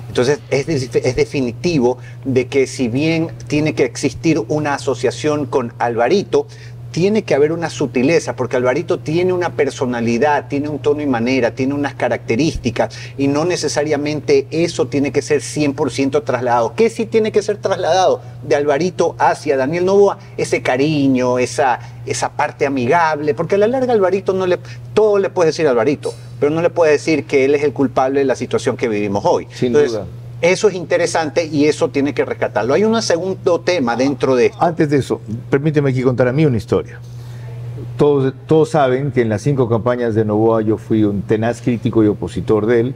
Entonces es definitivo de que si bien tiene que existir una asociación con Alvarito, tiene que haber una sutileza, porque Alvarito tiene una personalidad, tiene un tono y manera, tiene unas características, y no necesariamente eso tiene que ser 100% trasladado. ¿Qué sí tiene que ser trasladado de Alvarito hacia Daniel Noboa? Ese cariño, esa parte amigable, porque a la larga Alvarito todo le puedes decir a Alvarito, pero no le puedes decir que él es el culpable de la situación que vivimos hoy. Sin duda. Eso es interesante y eso tiene que rescatarlo. Hay un segundo tema dentro de esto. Antes de eso, permíteme aquí contar a mí una historia. Todos saben que en las 5 campañas de Noboa yo fui un tenaz crítico y opositor de él,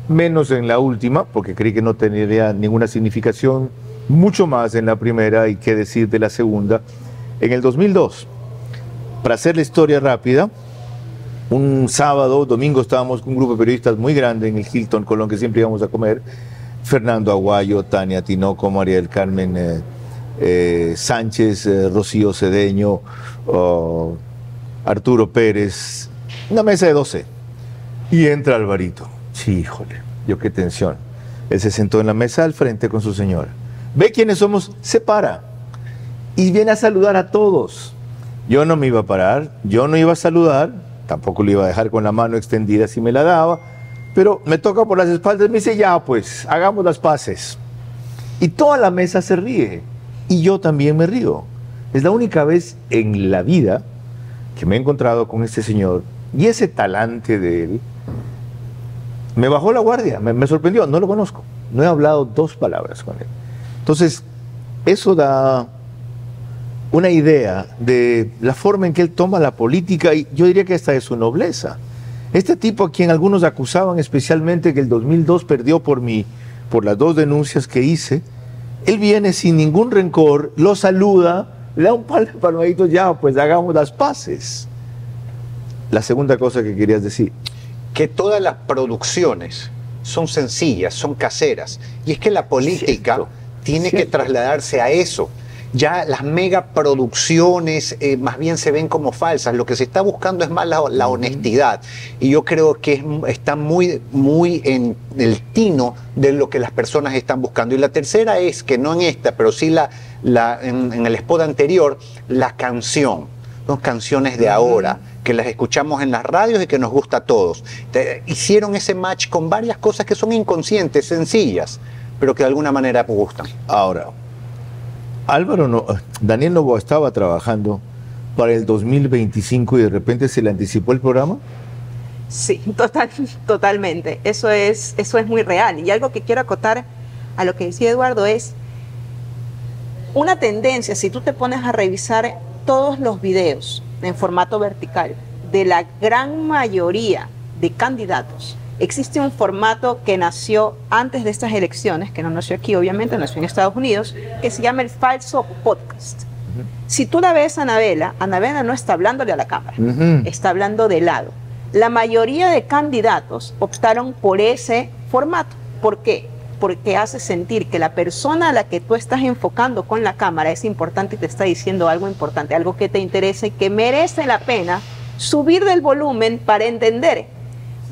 menos en la última, porque creí que no tendría ninguna significación, mucho más en la primera y qué decir de la segunda. En el 2002, para hacer la historia rápida, un domingo estábamos con un grupo de periodistas muy grande en el Hilton Colón, que siempre íbamos a comer. Fernando Aguayo, Tania Tinoco, María del Carmen Sánchez, Rocío Cedeño, Arturo Pérez, una mesa de 12. Y entra Alvarito. Sí, híjole, yo qué tensión. Él se sentó en la mesa al frente con su señora. Ve quiénes somos, se para. Y viene a saludar a todos. Yo no me iba a parar, yo no iba a saludar, tampoco lo iba a dejar con la mano extendida si me la daba. Pero me toca por las espaldas y me dice, ya pues, hagamos las paces. Y toda la mesa se ríe. Y yo también me río. Es la única vez en la vida que me he encontrado con este señor. Y ese talante de él me bajó la guardia, me sorprendió. No lo conozco. No he hablado 2 palabras con él. Entonces, eso da una idea de la forma en que él toma la política. Y yo diría que esta es su nobleza. Este tipo a quien algunos acusaban especialmente que el 2002 perdió por las 2 denuncias que hice, él viene sin ningún rencor, lo saluda, le da un par de palmaditos, ya pues hagamos las paces. La segunda cosa que querías decir. Que todas las producciones son sencillas, son caseras, y es que la política tiene que trasladarse a eso. Ya las megaproducciones más bien se ven como falsas. Lo que se está buscando es más la honestidad. Y yo creo que está muy en el tino de lo que las personas están buscando. Y la tercera es que no en esta, pero sí en el spot anterior, la canción. Son canciones de ahora, que las escuchamos en las radios y que nos gusta a todos. Hicieron ese match con varias cosas que son inconscientes, sencillas, pero que de alguna manera gustan. Ahora, Daniel Noboa estaba trabajando para el 2025 y de repente se le anticipó el programa? Sí, totalmente. Eso es muy real. Y algo que quiero acotar a lo que decía Eduardo es una tendencia, si tú te pones a revisar todos los videos en formato vertical de la gran mayoría de candidatos, existe un formato que nació antes de estas elecciones, que no nació aquí obviamente, nació en Estados Unidos, que se llama el falso podcast. Si tú la ves a Anabela no está hablándole a la cámara, está hablando de lado. La mayoría de candidatos optaron por ese formato. ¿Por qué? Porque hace sentir que la persona a la que tú estás enfocando con la cámara es importante y te está diciendo algo importante, algo que te interesa y que merece la pena subir del volumen para entender.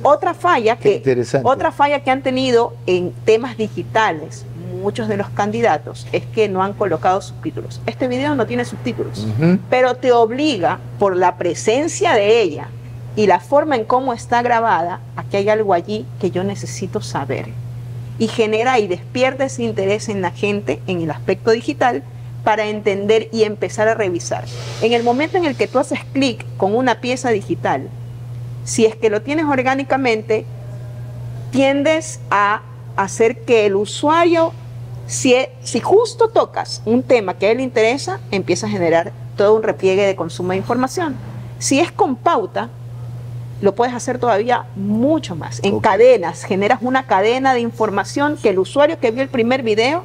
Otra falla que han tenido en temas digitales muchos de los candidatos es que no han colocado subtítulos. Este video no tiene subtítulos, pero te obliga por la presencia de ella y la forma en cómo está grabada a que hay algo allí que yo necesito saber. Y genera y despierta ese interés en la gente en el aspecto digital para entender y empezar a revisar. En el momento en el que tú haces clic con una pieza digital, si es que lo tienes orgánicamente, tiendes a hacer que el usuario, si justo tocas un tema que a él le interesa, empieza a generar todo un repliegue de consumo de información. Si es con pauta, lo puedes hacer todavía mucho más. En cadenas, generas una cadena de información que el usuario que vio el primer video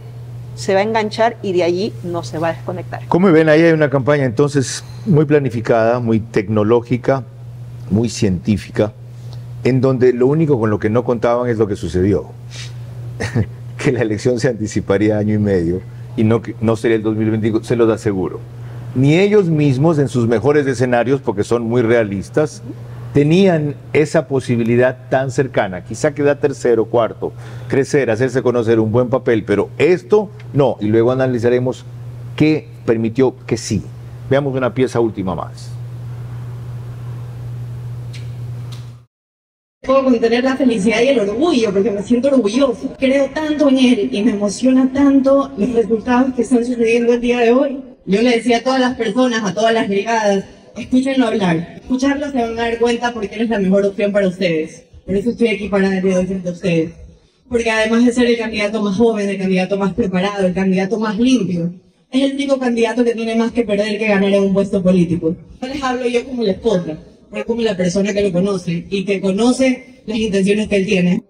se va a enganchar y de allí no se va a desconectar. Como ven, ahí hay una campaña entonces muy planificada, muy tecnológica, muy científica, en donde lo único con lo que no contaban es lo que sucedió. Que la elección se anticiparía año y medio y no sería el 2025, se los aseguro. Ni ellos mismos en sus mejores escenarios, porque son muy realistas, tenían esa posibilidad tan cercana. Quizá queda tercero, cuarto, crecer, hacerse conocer, un buen papel, pero esto no. Y luego analizaremos qué permitió que sí. Veamos una pieza última más. Puedo contener la felicidad y el orgullo, porque me siento orgulloso. Creo tanto en él y me emociona tanto los resultados que están sucediendo el día de hoy. Yo le decía a todas las personas, a todas las brigadas, escúchenlo hablar. Escucharlo se van a dar cuenta porque él es la mejor opción para ustedes. Por eso estoy aquí para darle hoy frente a ustedes. Porque además de ser el candidato más joven, el candidato más preparado, el candidato más limpio, es el único candidato que tiene más que perder que ganar en un puesto político. No les hablo yo como la esposa, es como la persona que lo conoce y que conoce las intenciones que él tiene.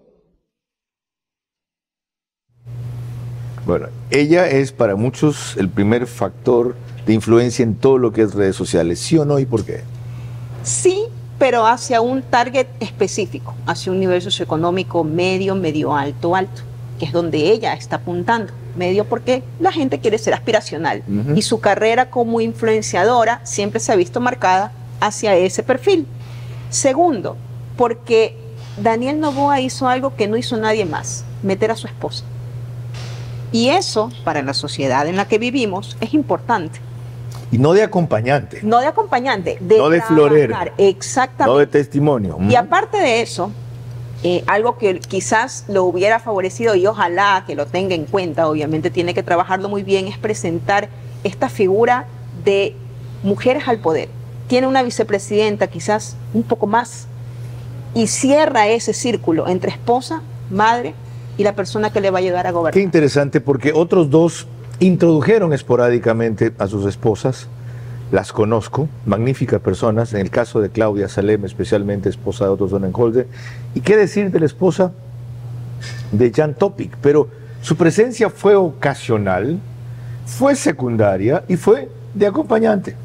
Bueno, ella es para muchos el primer factor de influencia en todo lo que es redes sociales, ¿sí o no y por qué? Sí, pero hacia un target específico, hacia un nivel socioeconómico medio, medio alto, alto, que es donde ella está apuntando. Medio porque la gente quiere ser aspiracional y su carrera como influenciadora siempre se ha visto marcada hacia ese perfil. Segundo, porque Daniel Noboa hizo algo que no hizo nadie más, meter a su esposa. Y eso, para la sociedad en la que vivimos, es importante. Y no de acompañante. No de acompañante, no de florero. Exactamente. No de testimonio. Y aparte de eso, algo que quizás lo hubiera favorecido y ojalá que lo tenga en cuenta, obviamente tiene que trabajarlo muy bien, es presentar esta figura de mujeres al poder. Tiene una vicepresidenta quizás un poco más y cierra ese círculo entre esposa, madre y la persona que le va a ayudar a gobernar. Qué interesante, porque otros dos introdujeron esporádicamente a sus esposas. Las conozco, magníficas personas, en el caso de Claudia Salem, especialmente esposa de Otto Sonnenholzer. Y qué decir de la esposa de Jan Topic, pero su presencia fue ocasional, fue secundaria y fue de acompañante.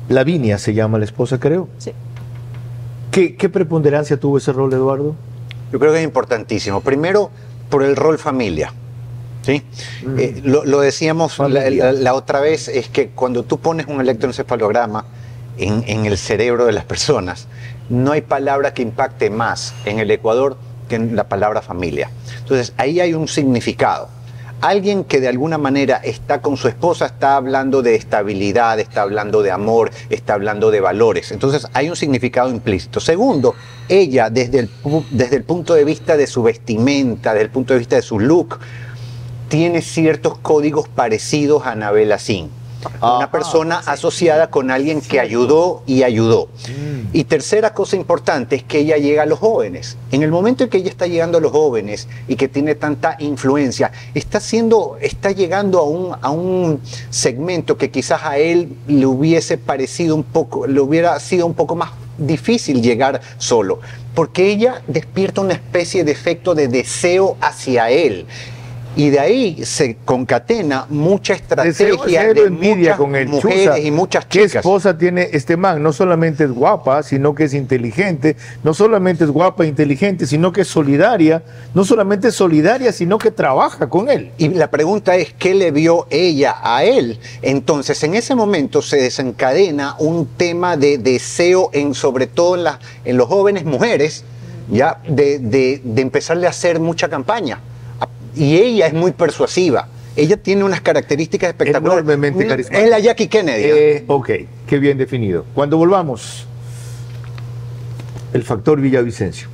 Lavinia se llama la esposa, creo. Sí. ¿Qué preponderancia tuvo ese rol, Eduardo? Yo creo que es importantísimo. Primero, por el rol familia. ¿Sí? Lo decíamos la otra vez, es que cuando tú pones un electroencefalograma en el cerebro de las personas, no hay palabra que impacte más en el Ecuador que en la palabra familia. Entonces, ahí hay un significado. Alguien que de alguna manera está con su esposa está hablando de estabilidad, está hablando de amor, está hablando de valores. Entonces hay un significado implícito. Segundo, ella desde el punto de vista de su vestimenta, desde el punto de vista de su look, tiene ciertos códigos parecidos a Anabela Sin. Una persona asociada con alguien que ayudó y ayudó. Y tercera cosa importante es que ella llega a los jóvenes. En el momento en que ella está llegando a los jóvenes y que tiene tanta influencia, está llegando a un segmento que quizás a él le hubiese parecido un poco, le hubiera sido un poco más difícil llegar solo, porque ella despierta una especie de efecto de deseo hacia él. Y de ahí se concatena mucha estrategia de muchas mujeres y muchas chicas. ¿Qué esposa tiene este man? No solamente es guapa, sino que es inteligente. No solamente es guapa e inteligente, sino que es solidaria. No solamente es solidaria, sino que trabaja con él. Y la pregunta es, ¿qué le vio ella a él? Entonces, en ese momento se desencadena un tema de deseo, sobre todo en los jóvenes mujeres, ya de empezarle a hacer mucha campaña. Y ella es muy persuasiva. Ella tiene unas características espectaculares. Enormemente carismática. Es la Jackie Kennedy. Ok, qué bien definido. Cuando volvamos, el factor Villavicencio.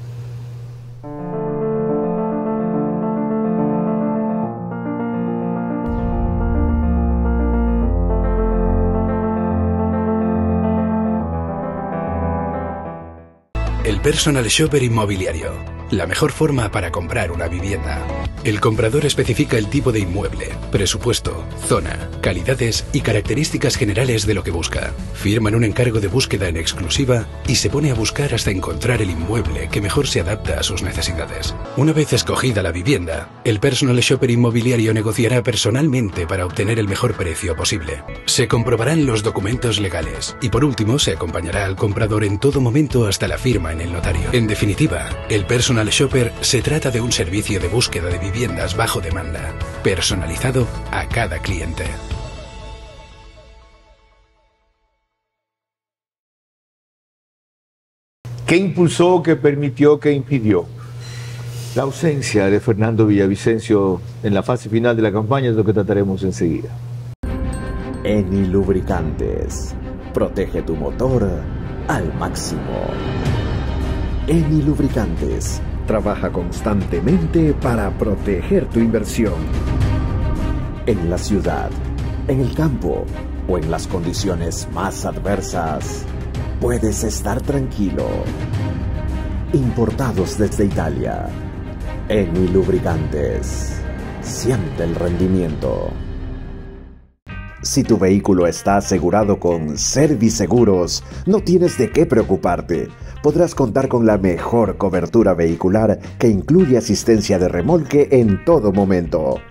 El Personal Shopper Inmobiliario. La mejor forma para comprar una vivienda. El comprador especifica el tipo de inmueble, presupuesto, zona, calidades y características generales de lo que busca. Firman un encargo de búsqueda en exclusiva y se pone a buscar hasta encontrar el inmueble que mejor se adapta a sus necesidades. Una vez escogida la vivienda, el Personal Shopper Inmobiliario negociará personalmente para obtener el mejor precio posible. Se comprobarán los documentos legales y por último se acompañará al comprador en todo momento hasta la firma en el notario. En definitiva, el Personal Shopper se trata de un servicio de búsqueda de viviendas bajo demanda, personalizado a cada cliente. ¿Qué impulsó, qué permitió, qué impidió? La ausencia de Fernando Villavicencio en la fase final de la campaña es lo que trataremos enseguida. Eni Lubricantes. Protege tu motor al máximo. Eni Lubricantes. Trabaja constantemente para proteger tu inversión. En la ciudad, en el campo o en las condiciones más adversas, puedes estar tranquilo. Importados desde Italia. Eni Lubricantes. Siente el rendimiento. Si tu vehículo está asegurado con Serviseguros, no tienes de qué preocuparte. Podrás contar con la mejor cobertura vehicular que incluye asistencia de remolque en todo momento.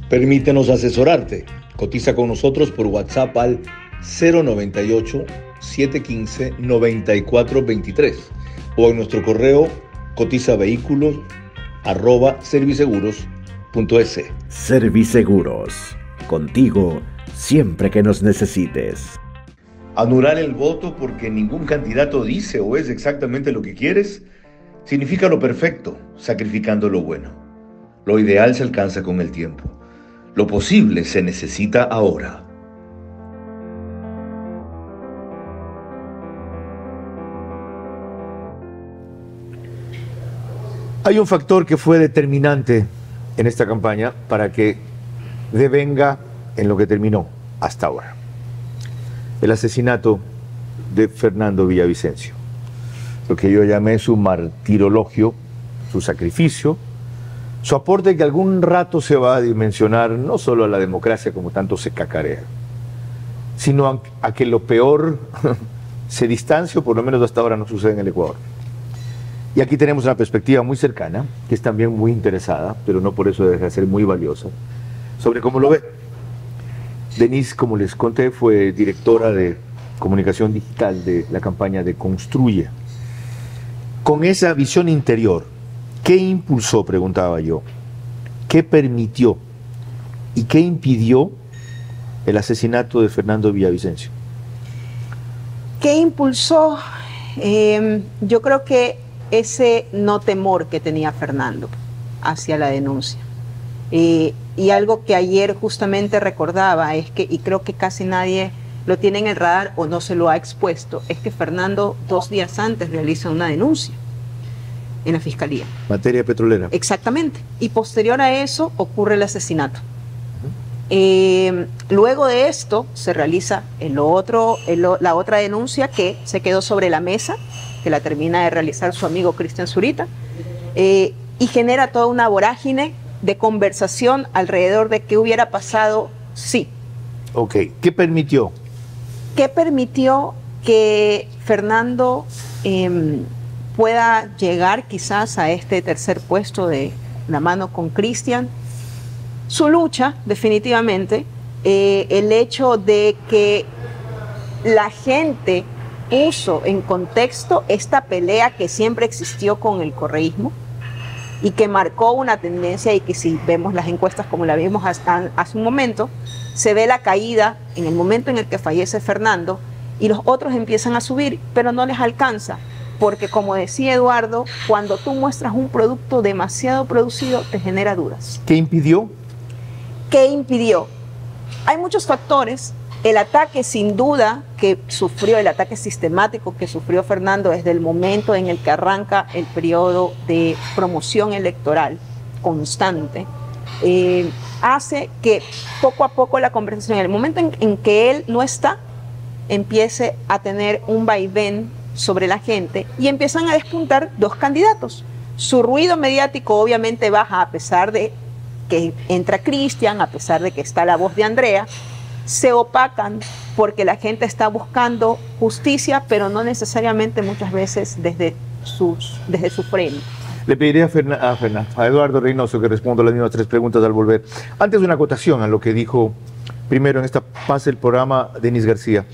Permítenos asesorarte. Cotiza con nosotros por WhatsApp al 098-715-9423 o en nuestro correo cotizavehículos@serviseguros.es. Serviseguros. Contigo siempre que nos necesites. Anular el voto porque ningún candidato dice o es exactamente lo que quieres, significa lo perfecto, sacrificando lo bueno. Lo ideal se alcanza con el tiempo. Lo posible se necesita ahora. Hay un factor que fue determinante en esta campaña para que devenga en lo que terminó hasta ahora. El asesinato de Fernando Villavicencio. Lo que yo llamé su martirologio, su sacrificio, su aporte que algún rato se va a dimensionar no solo a la democracia como tanto se cacarea, sino a que lo peor se distancie, o por lo menos hasta ahora no sucede en el Ecuador. Y aquí tenemos una perspectiva muy cercana, que es también muy interesada, pero no por eso deja de ser muy valiosa, sobre cómo lo ve. Denise, como les conté, fue directora de comunicación digital de la campaña de Construye. Con esa visión interior, ¿qué impulsó, preguntaba yo? ¿Qué permitió y qué impidió el asesinato de Fernando Villavicencio? ¿Qué impulsó? Yo creo que ese no temor que tenía Fernando hacia la denuncia. Y algo que ayer justamente recordaba es que, y creo que casi nadie lo tiene en el radar o no se lo ha expuesto, es que Fernando 2 días antes realiza una denuncia en la fiscalía. Materia petrolera. Exactamente. Y posterior a eso ocurre el asesinato. Luego de esto se realiza la otra denuncia que se quedó sobre la mesa, que la termina de realizar su amigo Cristian Zurita, y genera toda una vorágine de conversación alrededor de qué hubiera pasado si. Ok, ¿qué permitió? ¿Qué permitió que Fernando pueda llegar quizás a este tercer puesto de la mano con Cristian? Su lucha, definitivamente, el hecho de que la gente puso en contexto esta pelea que siempre existió con el correísmo y que marcó una tendencia, y que si vemos las encuestas como la vimos hace un momento, se ve la caída en el momento en el que fallece Fernando y los otros empiezan a subir, pero no les alcanza, porque como decía Eduardo, cuando tú muestras un producto demasiado producido te genera dudas. ¿Qué impidió? ¿Qué impidió? Hay muchos factores. El ataque, sin duda, que sufrió, el ataque sistemático que sufrió Fernando desde el momento en el que arranca el periodo de promoción electoral constante, hace que poco a poco la conversación, en el momento en que él no está, empiece a tener un vaivén sobre la gente y empiezan a despuntar dos candidatos. Su ruido mediático obviamente baja a pesar de que entra Cristian, a pesar de que está la voz de Andrea, se opacan porque la gente está buscando justicia, pero no necesariamente muchas veces desde su frente. Le pediría a Eduardo Reynoso que responda las mismas tres preguntas al volver. Antes, una acotación a lo que dijo primero en esta fase del programa Denis García,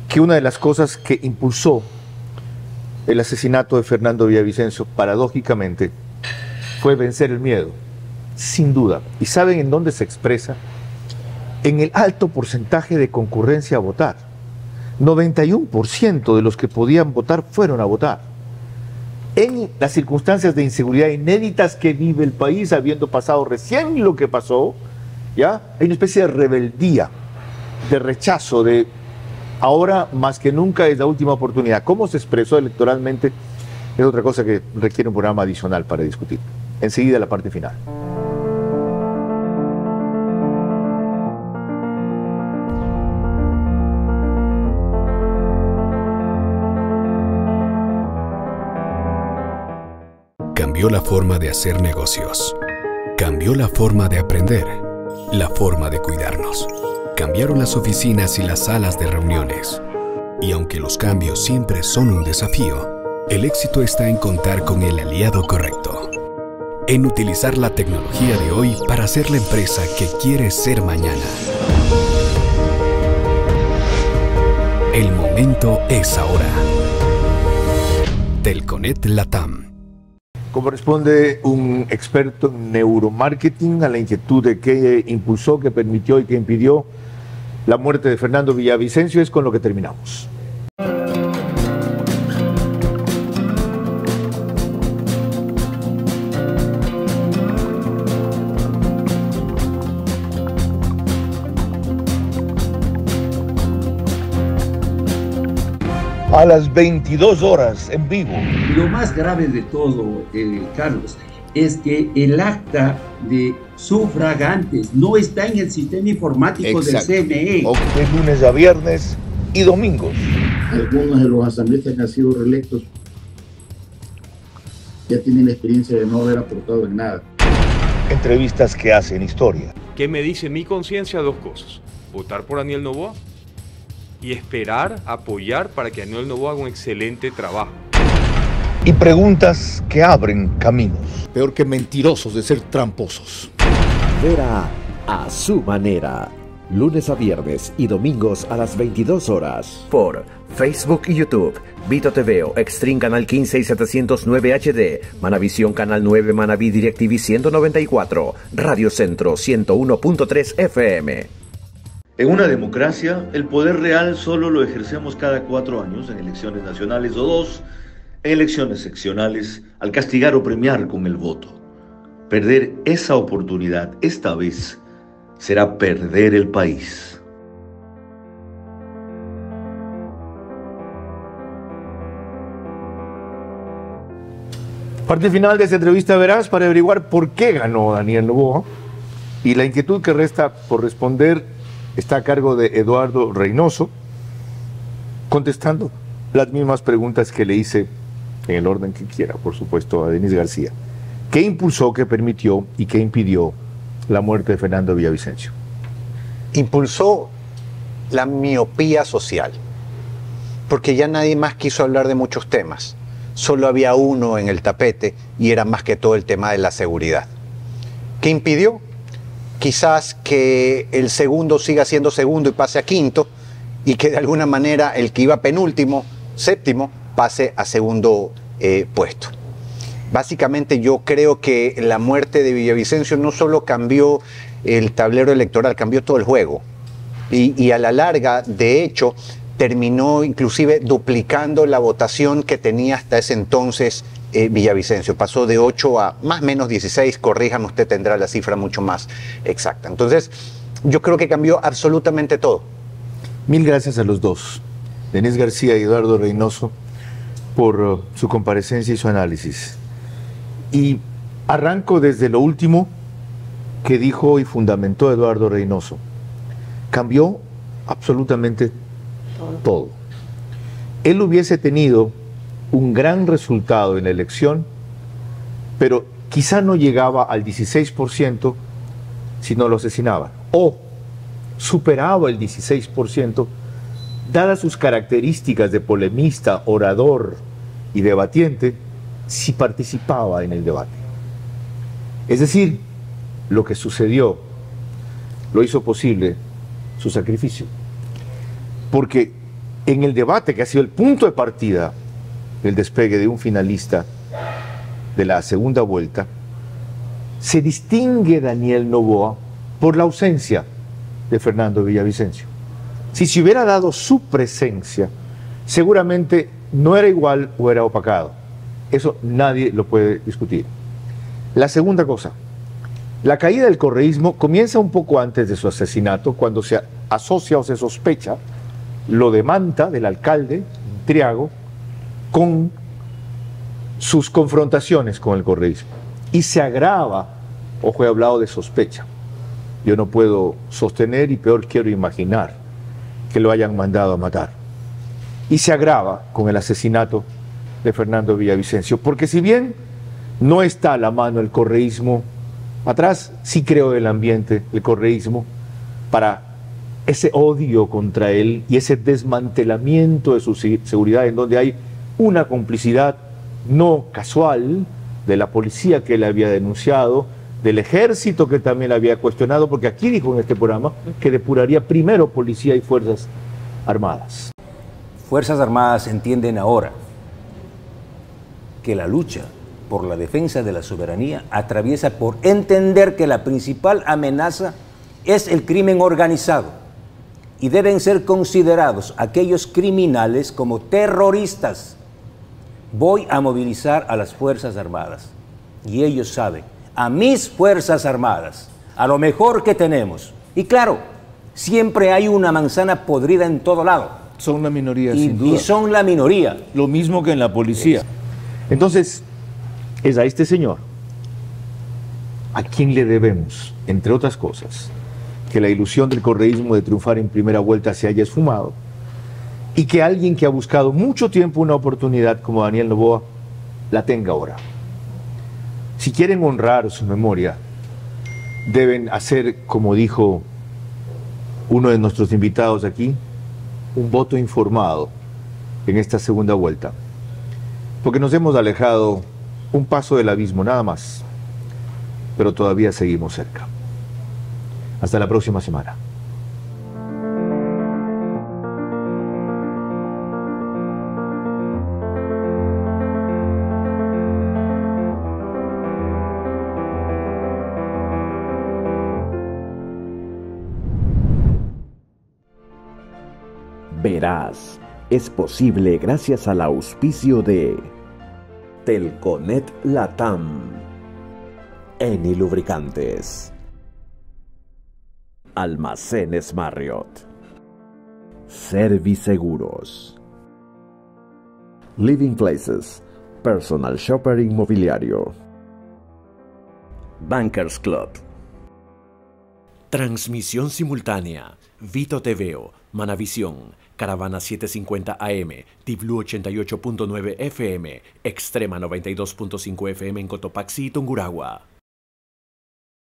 que una de las cosas que impulsó el asesinato de Fernando Villavicencio, paradójicamente, fue vencer el miedo. Sin duda. ¿Y saben en dónde se expresa? En el alto porcentaje de concurrencia a votar. 91% de los que podían votar fueron a votar. En las circunstancias de inseguridad inéditas que vive el país, habiendo pasado recién lo que pasó, ¿ya? Hay una especie de rebeldía, de rechazo, de ahora más que nunca es la última oportunidad. ¿Cómo se expresó electoralmente? Es otra cosa que requiere un programa adicional para discutir. Enseguida la parte final. Cambió la forma de hacer negocios. Cambió la forma de aprender. La forma de cuidarnos. Cambiaron las oficinas y las salas de reuniones. Y aunque los cambios siempre son un desafío, el éxito está en contar con el aliado correcto. En utilizar la tecnología de hoy para ser la empresa que quieres ser mañana. El momento es ahora. Telconet Latam. ¿Cómo responde un experto en neuromarketing a la inquietud de qué impulsó, qué permitió y qué impidió la muerte de Fernando Villavicencio? Es con lo que terminamos. A las 22 horas en vivo. Lo más grave de todo, Carlos, es que el acta de sufragantes no está en el sistema informático del CNE. De lunes a viernes y domingos. Algunos de los asambleístas que han sido reelectos ya tienen la experiencia de no haber aportado en nada. Entrevistas que hacen historia. ¿Qué me dice mi conciencia? Dos cosas: votar por Daniel Noboa y esperar, apoyar para que Daniel Noboa haga un excelente trabajo. Y preguntas que abren caminos. Peor que mentirosos de ser tramposos. Vera a su manera. Lunes a viernes y domingos a las 22 horas. Por Facebook y YouTube. Vito TV o Extreme Canal 15 y 709 HD. Manavisión Canal 9, Manaví DirecTV 194. Radio Centro 101.3 FM. En una democracia, el poder real solo lo ejercemos cada 4 años, en elecciones nacionales o 2, en elecciones seccionales, al castigar o premiar con el voto. Perder esa oportunidad esta vez será perder el país. Parte final de esta entrevista verás para averiguar por qué ganó Daniel Noboa. Y la inquietud que resta por responder está a cargo de Eduardo Reynoso, contestando las mismas preguntas que le hice, en el orden que quiera, por supuesto, a Denis García. ¿Qué impulsó, qué permitió y qué impidió la muerte de Fernando Villavicencio? Impulsó la miopía social, porque ya nadie más quiso hablar de muchos temas. Solo había uno en el tapete y era más que todo el tema de la seguridad. ¿Qué impidió? Quizás que el segundo siga siendo segundo y pase a quinto, y que de alguna manera el que iba penúltimo, séptimo, pase a segundo puesto. Básicamente yo creo que la muerte de Villavicencio no solo cambió el tablero electoral, cambió todo el juego. Y a la larga, de hecho, terminó inclusive duplicando la votación que tenía hasta ese entonces Villavicencio. Pasó de 8 a más o menos 16, corríjame, usted tendrá la cifra mucho más exacta. Entonces, yo creo que cambió absolutamente todo. Mil gracias a los dos, Denis García y Eduardo Reynoso, por su comparecencia y su análisis. Y arranco desde lo último que dijo y fundamentó Eduardo Reynoso. Cambió absolutamente todo. Él hubiese tenido un gran resultado en la elección, pero quizá no llegaba al 16% si no lo asesinaban, o superaba el 16%, dadas sus características de polemista, orador y debatiente, si participaba en el debate. Es decir, lo que sucedió lo hizo posible su sacrificio. Porque en el debate, que ha sido el punto de partida del despegue de un finalista de la segunda vuelta, se distingue Daniel Noboa por la ausencia de Fernando Villavicencio. Si se hubiera dado su presencia, seguramente no era igual o era opacado. Eso nadie lo puede discutir. La segunda cosa, la caída del correísmo comienza un poco antes de su asesinato, cuando se asocia o se sospecha lo de Manta, del alcalde Triago, con sus confrontaciones con el correísmo. Y se agrava, ojo, he hablado de sospecha. Yo no puedo sostener y peor quiero imaginar que lo hayan mandado a matar. Y se agrava con el asesinato de Fernando Villavicencio, porque si bien no está a la mano el correísmo, atrás sí creo el ambiente, el correísmo, para ese odio contra él y ese desmantelamiento de su seguridad, en donde hay una complicidad no casual de la policía que él había denunciado, del ejército que también la había cuestionado, porque aquí dijo en este programa que depuraría primero policía y fuerzas armadas. Fuerzas Armadas entienden ahora que la lucha por la defensa de la soberanía atraviesa por entender que la principal amenaza es el crimen organizado y deben ser considerados aquellos criminales como terroristas. Voy a movilizar a las Fuerzas Armadas y ellos saben, a mis Fuerzas Armadas, a lo mejor que tenemos. Y claro, siempre hay una manzana podrida en todo lado. Son la minoría, sin duda. Y son la minoría. Lo mismo que en la policía. Entonces, es a este señor a quien le debemos, entre otras cosas, que la ilusión del correísmo de triunfar en primera vuelta se haya esfumado y que alguien que ha buscado mucho tiempo una oportunidad como Daniel Noboa la tenga ahora. Si quieren honrar su memoria, deben hacer, como dijo uno de nuestros invitados aquí, un voto informado en esta segunda vuelta. Porque nos hemos alejado un paso del abismo, nada más. Pero todavía seguimos cerca. Hasta la próxima semana. Verás es posible gracias al auspicio de Telconet Latam, Eni Lubricantes, Almacenes Marriott, Serviseguros, Living Places, Personal Shopper Inmobiliario, Bankers Club, Transmisión simultánea. Vito TVO, Manavisión, Caravana 750 AM, Tiblu 88.9 FM, Extrema 92.5 FM en Cotopaxi y Tungurahua.